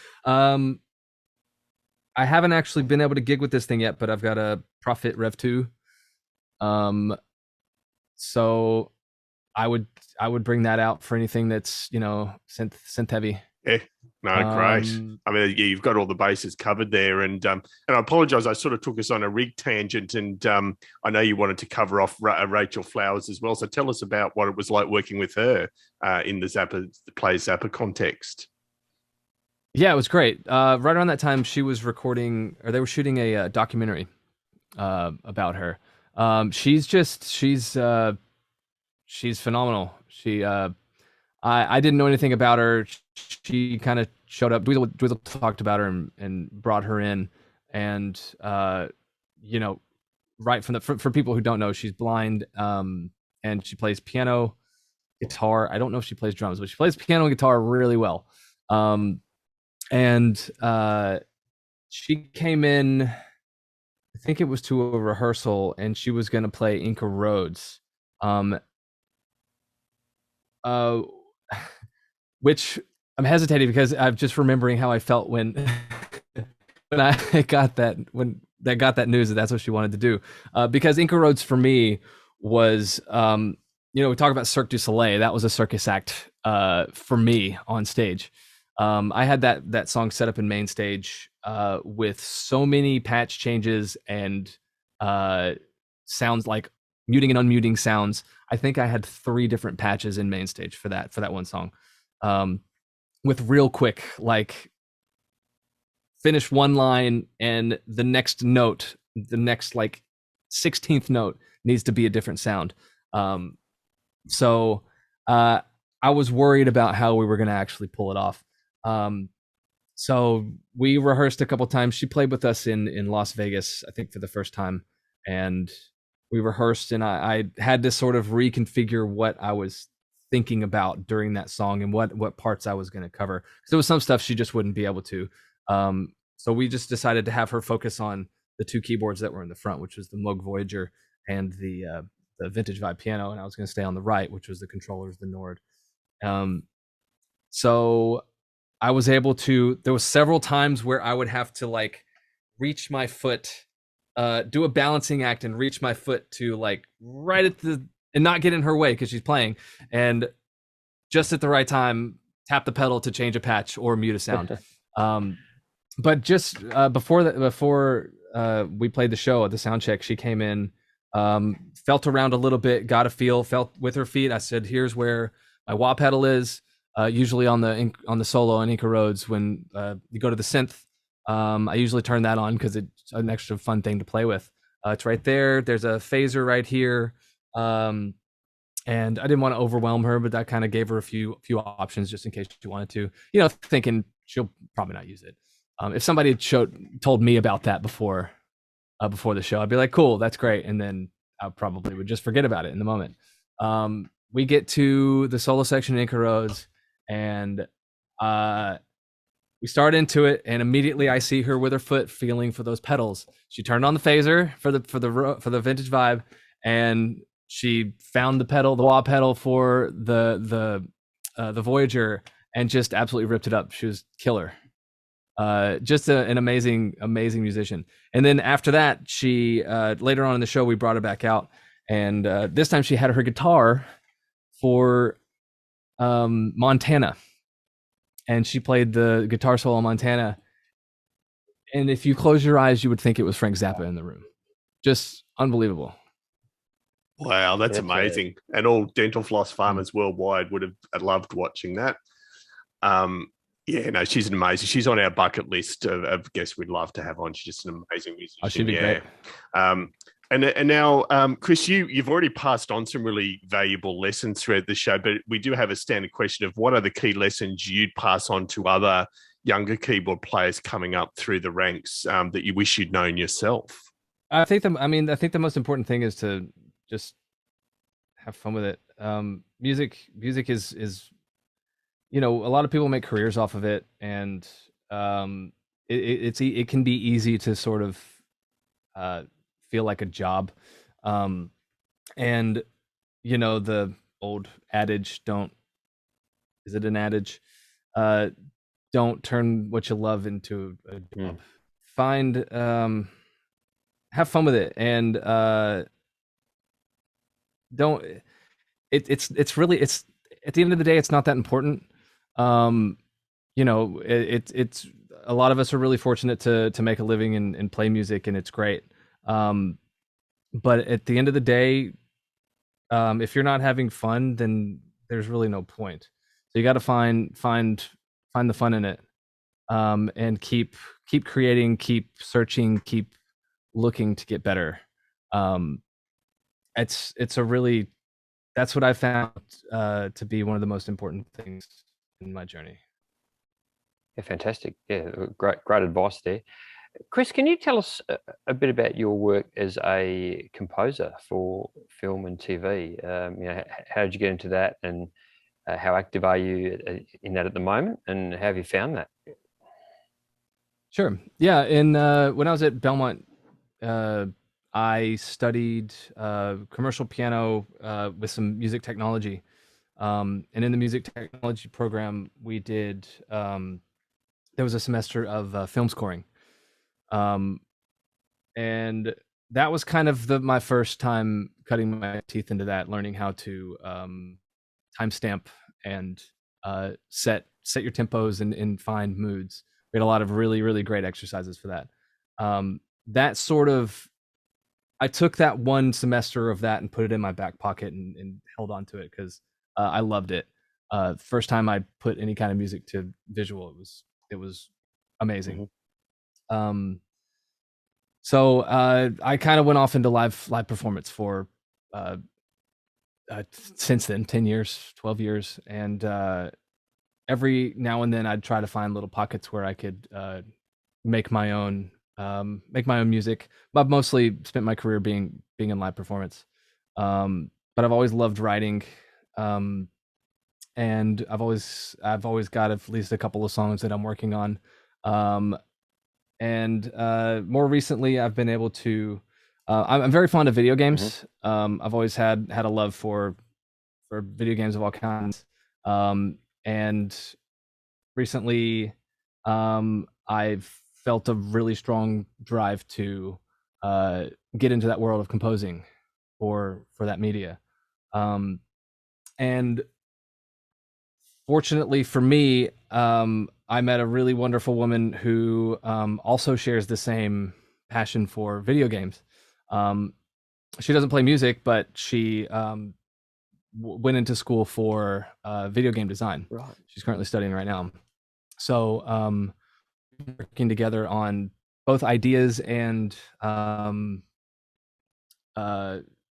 I haven't actually been able to gig with this thing yet, but I've got a Profit Rev 2. So I would bring that out for anything that's synth heavy.
Yeah, no, great. I mean, yeah, you've got all the bases covered there, and I apologise, I sort of took us on a rig tangent, and I know you wanted to cover off Rachel Flowers as well. So tell us about what it was like working with her in the Zappa PLays Zappa context.
Yeah, it was great. Right around that time, she was recording, or they were shooting a documentary about her. She's phenomenal. I didn't know anything about her. She kind of showed up. Dweezil talked about her and brought her in, and right from for people who don't know, she's blind, and she plays piano, guitar. I don't know if she plays drums, but she plays piano and guitar really well. And she came in, I think it was to a rehearsal, and she was going to play Inca Roads. Which I'm hesitating because I'm just remembering how I felt when I got that news that that's what she wanted to do. Because Inca Roads for me was, we talk about Cirque Du Soleil. That was a circus act for me on stage. I had that song set up in main stage with so many patch changes and sounds like muting and unmuting sounds. I think I had 3 different patches in main stage for that one song. With real quick, like finish one line and the next note, the next like 16th note needs to be a different sound. So I was worried about how we were going to actually pull it off. So we rehearsed a couple times. She played with us in Las Vegas, I think for the first time, and we rehearsed, and I had to sort of reconfigure what I was thinking about during that song and what parts I was going to cover. Because there was some stuff she just wouldn't be able to. So we just decided to have her focus on the 2 keyboards that were in the front, which was the Moog Voyager and the Vintage Vibe piano, and I was going to stay on the right, which was the controllers, the Nord. So I was able to. There was several times where I would have to like reach my foot, do a balancing act and reach my foot to like right at the, and not get in her way because she's playing, and just at the right time tap the pedal to change a patch or mute a sound. But just before we played the show at the sound check, she came in, felt around a little bit, got a feel, felt with her feet. I said, "Here's where my wah pedal is." Usually on the solo on Inca Roads, when you go to the synth, I usually turn that on because it's an extra fun thing to play with. It's right there. There's a phaser right here. And I didn't want to overwhelm her, but that kind of gave her a few options just in case she wanted to, thinking she'll probably not use it. If somebody had told me about that before, before the show. I'd be like, cool, that's great, and then I probably would just forget about it in the moment. We get to the solo section in Inca Roads, and we start into it, and immediately I see her with her foot feeling for those pedals. She turned on the phaser for the vintage vibe, and she found the wah pedal for the Voyager, and just absolutely ripped it up. She was killer. Just an amazing musician. And then after that, she later on in the show we brought her back out, and this time she had her guitar for Montana, and she played the guitar solo on Montana. And if you close your eyes, you would think it was Frank Zappa in the room. Just unbelievable.
Wow, that's amazing. And all dental floss farmers worldwide would have loved watching that. Yeah, no, she's amazing. She's on our bucket list of guests we'd love to have on. She's just an amazing musician.
Oh, she'd be great.
And now, Chris, you've already passed on some really valuable lessons throughout the show, but we do have a standard question of what are the key lessons you'd pass on to other younger keyboard players coming up through the ranks that you wish you'd known yourself?
I think the most important thing is to just have fun with it. Music is a lot of people make careers off of it, and it can be easy to sort of feel like a job. And the old adage, is it an adage? Don't turn what you love into a job. Have fun with it, and it's really at the end of the day, it's not that important. It's a lot of us are really fortunate to make a living and play music, and it's great. But at the end of the day, if you're not having fun, then there's really no point. So you got to find the fun in it, and keep creating, keep searching, keep looking to get better. That's what I found to be one of the most important things in my journey.
Yeah, fantastic. Yeah, great advice there. Chris, can you tell us a bit about your work as a composer for film and TV? How did you get into that, and how active are you in that at the moment, and how have you found that?
Sure. Yeah. When I was at Belmont, I studied commercial piano with some music technology. And in the music technology program, we did, there was a semester of film scoring. And that was kind of my first time cutting my teeth into that, learning how to timestamp and set your tempos and find moods. We had a lot of really, really great exercises for that. I took that one semester of that and put it in my back pocket and held on to it because I loved it. First time I put any kind of music to visual, it was amazing. Mm-hmm. So I kind of went off into live performance for since then, 10 years, 12 years. And every now and then I'd try to find little pockets where I could make my own music. But I've mostly spent my career being in live performance. But I've always loved writing. And I've always got at least a couple of songs that I'm working on. And more recently I've been able to I'm very fond of video games. Mm-hmm. I've always had a love for video games of all kinds. And recently I've felt a really strong drive to get into that world of composing for that media. And fortunately for me, I met a really wonderful woman who also shares the same passion for video games. She doesn't play music, but she went into school for video game design. Right. She's currently studying right now. So working together on both ideas and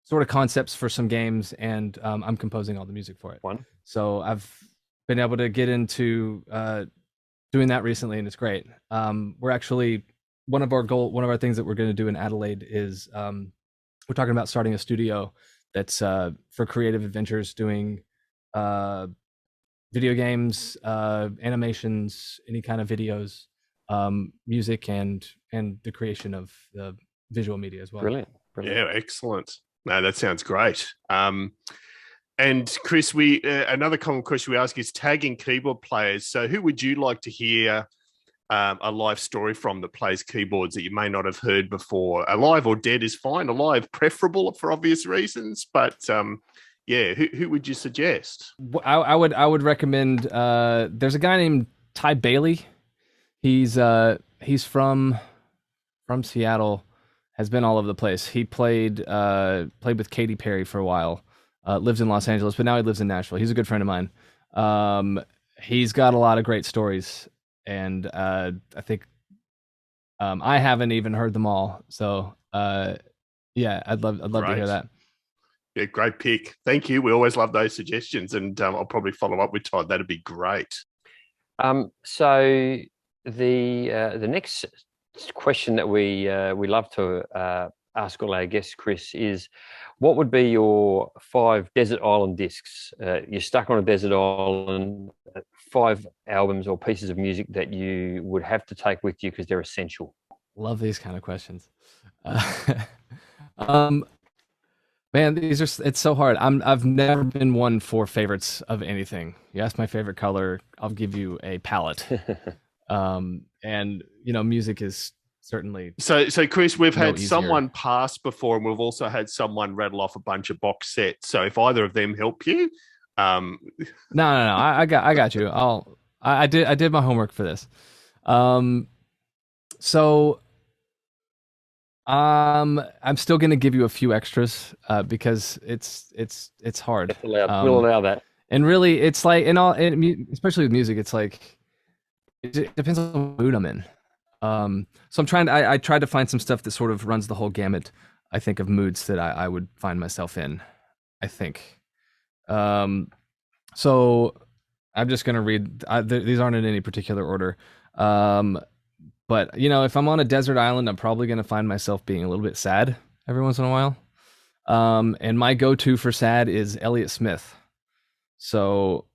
sort of concepts for some games, and I'm composing all the music for it. So I've been able to get into doing that recently, and it's great. We're actually one of our things that we're going to do in Adelaide is we're talking about starting a studio that's for creative adventures, doing uh, video games, animations, any kind of videos, music, and the creation of the visual media as well.
Brilliant.
Yeah, excellent. No, that sounds great. And Chris, we another common question we ask is tagging keyboard players. So, who would you like to hear a live story from that plays keyboards that you may not have heard before? Alive or dead is fine. Alive, preferable for obvious reasons, but yeah, who would you suggest?
I would recommend. There's a guy named Bailie. He's from Seattle. Has been all over the place. He played with Katy Perry for a while. Lives in Los Angeles, but now he lives in Nashville. He's a good friend of mine. He's got a lot of great stories, and I think I haven't even heard them all. So yeah, I'd love to hear that.
Yeah, great pick. Thank you. We always love those suggestions, and I'll probably follow up with Todd. That'd be great.
So the next question that we love to ask all our guests, Chris, is what would be your 5 desert island discs? You're stuck on a desert island, 5 albums or pieces of music that you would have to take with you because they're essential.
Love these kind of questions. Man, it's so hard. I've never been one for favorites of anything. You ask my favorite color, I'll give you a palette. And music is certainly
so Chris, we've had someone pass before, and we've also had someone rattle off a bunch of box sets. So if either of them help you,
no, I got you. I did my homework for this. So I'm still gonna give you a few extras because it's hard.
We'll allow that.
And really, it's like especially with music, it's like it depends on the mood I'm in. So I tried to find some stuff that sort of runs the whole gamut, I think, of moods that I would find myself in, I think. So I'm just going to read, these aren't in any particular order. But, if I'm on a desert island, I'm probably going to find myself being a little bit sad every once in a while. And my go-to for sad is Elliott Smith. So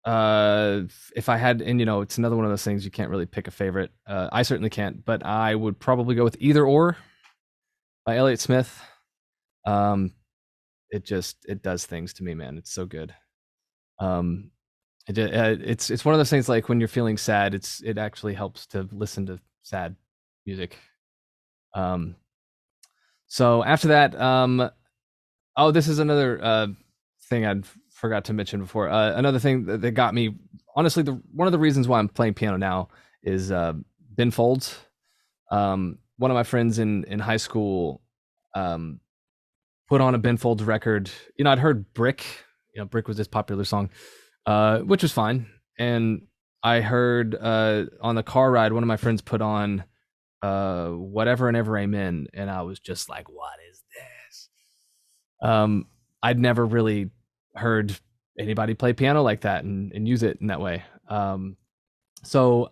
if I had, and it's another one of those things you can't really pick a favorite. I certainly can't, but I would probably go with Either Or by Elliott Smith. It does things to me, man. It's so good. It's one of those things, like when you're feeling sad, it actually helps to listen to sad music. So after that, this is another thing I'd forgot to mention before. Another thing that got me, honestly, one of the reasons why I'm playing piano now is Ben Folds. One of my friends in high school put on a Ben Folds record. I'd heard Brick. Brick was this popular song, which was fine. And I heard on the car ride, one of my friends put on Whatever and Ever Amen, and I was just like, what is this? I'd never really heard anybody play piano like that and use it in that way. So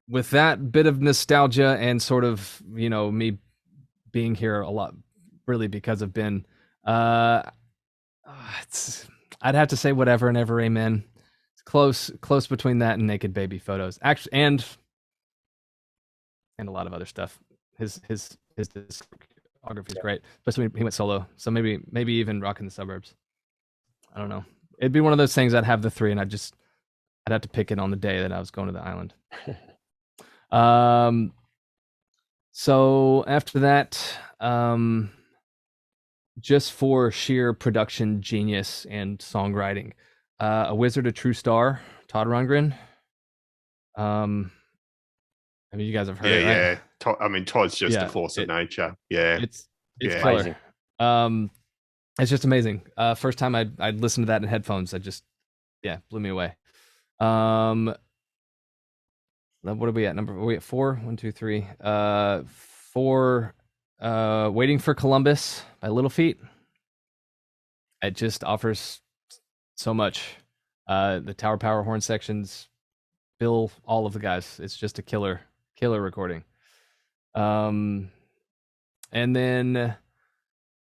with that bit of nostalgia and sort of, me being here a lot, really because of Ben, I'd have to say Whatever and Ever Amen. It's close between that and Naked Baby photos. Actually, and a lot of other stuff. His discography is great, especially when he went solo. So maybe even Rockin' the Suburbs. I don't know. It'd be one of those things. I'd have the 3, and I'd have to pick it on the day that I was going to the island. So after that, just for sheer production genius and songwriting, A Wizard, a True Star, Todd Rundgren. You guys have heard it, right?
Yeah. Todd's just a force of nature. Yeah,
it's killer. It's just amazing. First time I'd listened to that in headphones, blew me away. What are we at? Are we at 4? 1, 2, 3. 4. Waiting for Columbus by Little Feat. It just offers so much. The Tower Power horn sections, Bill, all of the guys. It's just a killer recording. And then,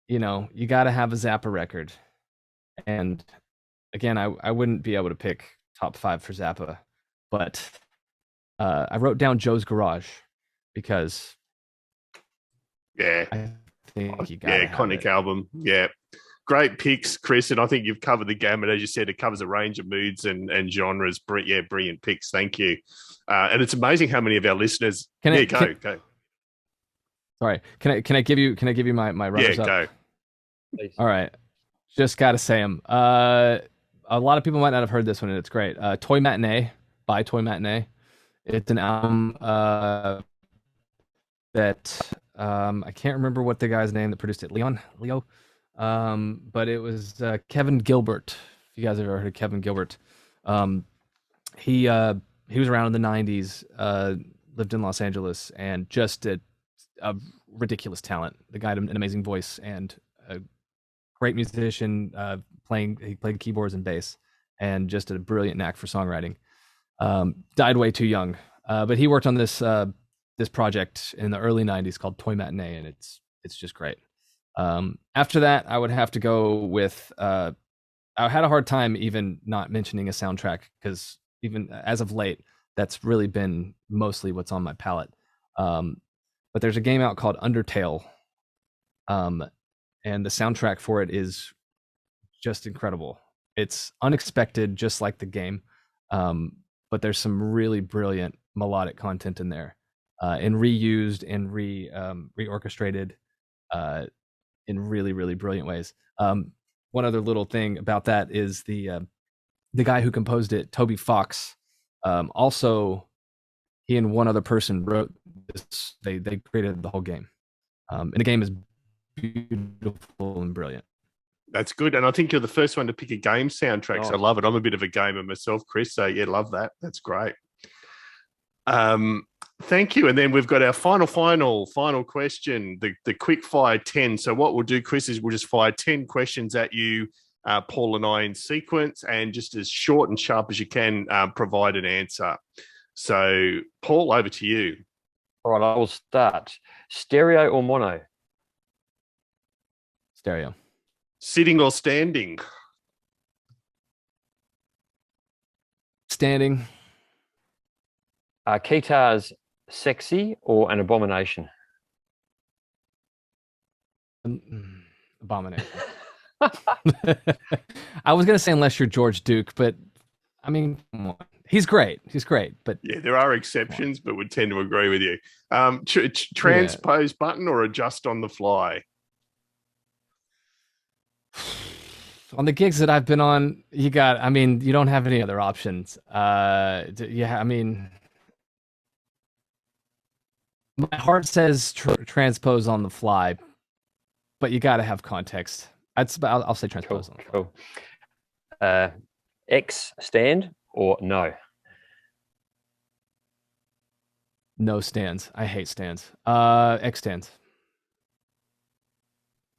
you got to have a Zappa record. And again, I wouldn't be able to pick top 5 for Zappa, but I wrote down Joe's Garage because
Yeah.
I think you got to have
iconic
it.
album. Yeah. Great picks, Chris. And I think you've covered the gamut. As you said, it covers a range of moods and genres. Brilliant picks. Thank you. And it's amazing how many of our listeners. Go.
Sorry. Can I give you my runners up?
Go.
Please.
All right. Just got to say them. A lot of people might not have heard this one, and it's great. Toy Matinee by Toy Matinee. It's an album that I can't remember what the guy's name that produced it. Leo. But it was Kevin Gilbert. If you guys have ever heard of Kevin Gilbert, he was around in the '90s, lived in Los Angeles, and just a ridiculous talent. The guy had an amazing voice and a great musician. He played keyboards and bass, and just a brilliant knack for songwriting. Died way too young, but he worked on this project in the early '90s called Toy Matinee, and it's just great. After that, I would have to go with. I had a hard time even not mentioning a soundtrack because even as of late, that's really been mostly what's on my palette. But there's a game out called Undertale, and the soundtrack for it is just incredible. It's unexpected, just like the game, but there's some really brilliant melodic content in there, and reused and reorchestrated in really, really brilliant ways. One other little thing about that is the guy who composed it, Toby Fox. Also, he and one other person wrote this. They created the whole game, and the game is beautiful and brilliant.
That's good. And I think you're the first one to pick a game soundtrack.
Nice.
So I love it. I'm a bit of a gamer myself, Chris. So yeah, love that. That's great. Thank you. And then we've got our final question, the quick fire 10. So what we'll do, Chris, is we'll just fire 10 questions at you, Paul and I, in sequence, and just as short and sharp as you can, provide an answer. So Paul, over to you.
All right, I will start. Stereo or mono?
Stereo.
Sitting or standing?
Standing.
Keytar's sexy or an abomination?
Abomination. I was gonna say unless you're George Duke, but I mean, come on. He's great. But
yeah, there are exceptions, but would tend to agree with you. Transpose button or adjust on the fly?
On the gigs that I've been on, you don't have any other options. My heart says transpose on the fly, but you got to have context. I'll say transpose on the fly.
Cool. X stand or no?
No stands. I hate stands. X stands.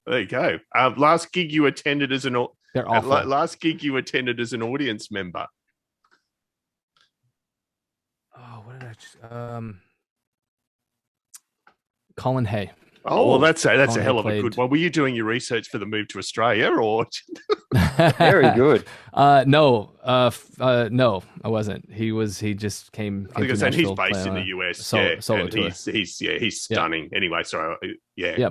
There you go. Last gig you attended as
they're awful.
Last gig you attended as an audience member.
Oh, what did I just Colin Hay.
Oh, well, that's a hell of
played...
a good one. Were you doing your research for the move to Australia, or?
Very good.
No, I wasn't. He just came.
I think he's based in the US.
Solo tour.
He's stunning. Yeah. Anyway, sorry. Yeah.
Yeah,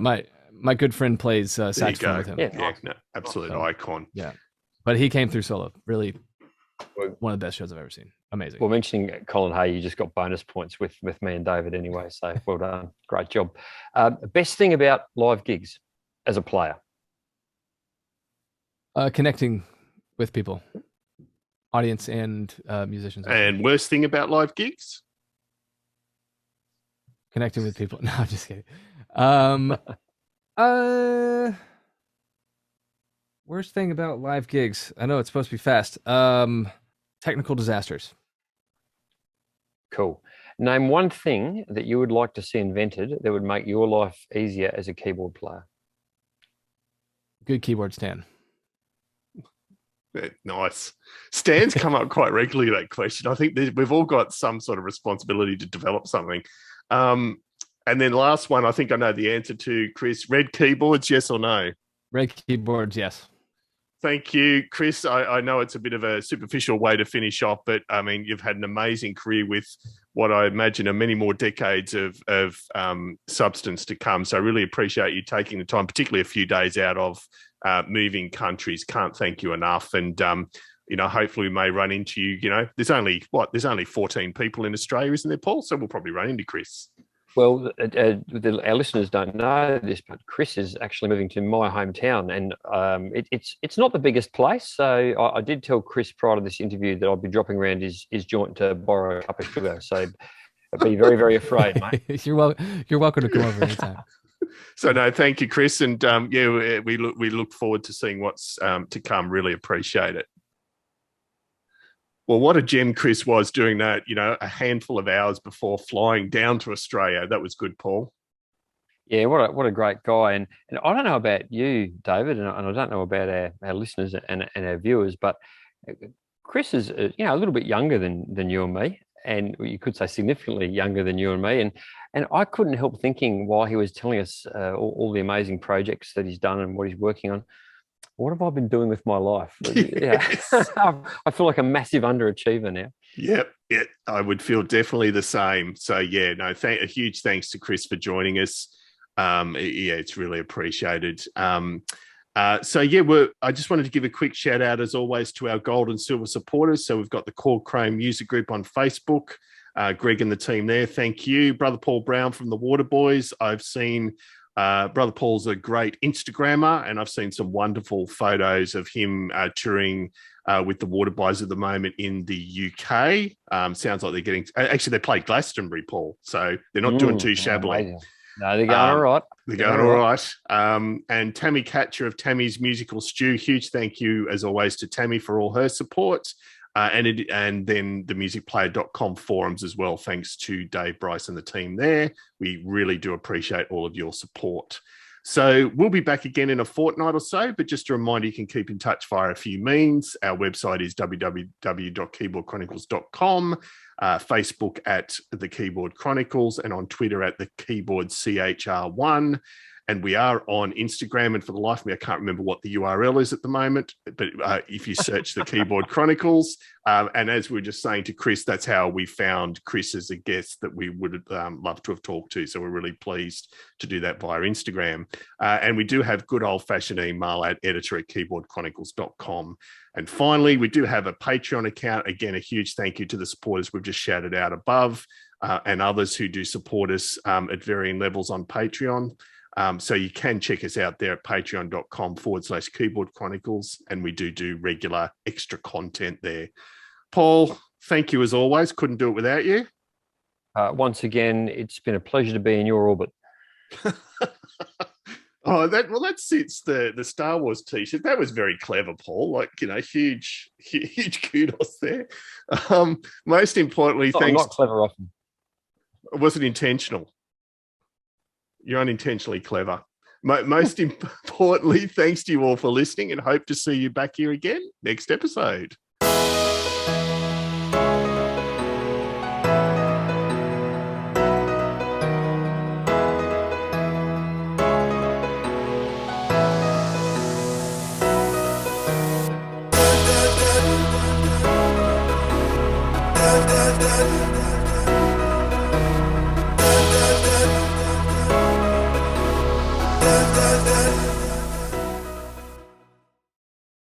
my good friend plays saxophone with him.
Yeah, no, absolute icon.
Yeah, but he came through solo. Really, one of the best shows I've ever seen. Amazing.
Well, mentioning Colin Hay, you just got bonus points with me and David anyway. So well done. Great job. Best thing about live gigs as a player?
Connecting with people, audience and musicians.
And worst thing about live gigs?
Connecting with people. No, I'm just kidding. Worst thing about live gigs. I know it's supposed to be fast. Technical disasters.
Cool. Name one thing that you would like to see invented that would make your life easier as a keyboard player.
Good keyboard stand.
Nice. Stands come up quite regularly, that question. I think we've all got some sort of responsibility to develop something. And And then last one, I think I know the answer to, Chris. Red keyboards, yes or no?
Red keyboards, yes.
Thank you, Chris. I know it's a bit of a superficial way to finish off, but I mean, you've had an amazing career with what I imagine are many more decades of substance to come. So I really appreciate you taking the time, particularly a few days out of moving countries. Can't thank you enough. And, hopefully we may run into you. There's only 14 people in Australia, isn't there, Paul? So we'll probably run into Chris.
Well, our listeners don't know this, but Chris is actually moving to my hometown, and it's not the biggest place. So I did tell Chris prior to this interview that I'd be dropping around his joint to borrow a cup of sugar. So be very, very afraid, mate.
You're welcome to come over anytime.
So no, thank you, Chris, and we look forward to seeing what's to come. Really appreciate it. Well, what a gem Chris was doing that, a handful of hours before flying down to Australia. That was good, Paul.
Yeah, what a great guy. And I don't know about you, David, and I don't know about our listeners and our viewers, but Chris is a little bit younger than you and me, and you could say significantly younger than you and me. And I couldn't help thinking while he was telling us all the amazing projects that he's done and what he's working on, what have I been doing with my life?
Yes.
I feel like a massive underachiever now.
Yep. Yeah, I would feel definitely the same. So a huge thanks to Chris for joining us. It's really appreciated. I just wanted to give a quick shout out, as always, to our gold and silver supporters. So we've got the Core Chrome Music Group on Facebook. Greg and the team there, thank you. Brother Paul Brown from the Waterboys. I've seen Brother Paul's a great Instagrammer, and I've seen some wonderful photos of him touring with the Waterboys at the moment in the UK. Sounds like they're getting... Actually, they played Glastonbury, Paul, so they're not doing too shabbily.
Amazing. No, they're going all right.
They're going all right. And Tammy Catcher of Tammy's Musical Stew, huge thank you, as always, to Tammy for all her support. And then the musicplayer.com forums as well. Thanks to Dave, Bryce and the team there. We really do appreciate all of your support. So we'll be back again in a fortnight or so, but just a reminder, you can keep in touch via a few means. Our website is www.keyboardchronicles.com, Facebook at The Keyboard Chronicles, and on Twitter at The Keyboard CHR1. And we are on Instagram, and for the life of me, I can't remember what the URL is at the moment, but if you search The Keyboard Chronicles, and as we were just saying to Chris, that's how we found Chris as a guest that we would love to have talked to. So we're really pleased to do that via Instagram. And we do have good old-fashioned email at editor@keyboardchronicles.com. And finally, we do have a Patreon account. Again, a huge thank you to the supporters we've just shouted out above, and others who do support us at varying levels on Patreon. So you can check us out there at patreon.com/Keyboard Chronicles, and we do regular extra content there. Paul, thank you as always. Couldn't do it without you.
Once again, it's been a pleasure to be in your orbit.
That suits the Star Wars t-shirt. That was very clever, Paul. Huge kudos there. Most importantly,
I'm not clever often.
It wasn't intentional. You're unintentionally clever. Most importantly, thanks to you all for listening, and hope to see you back here again next episode. Da, da, da.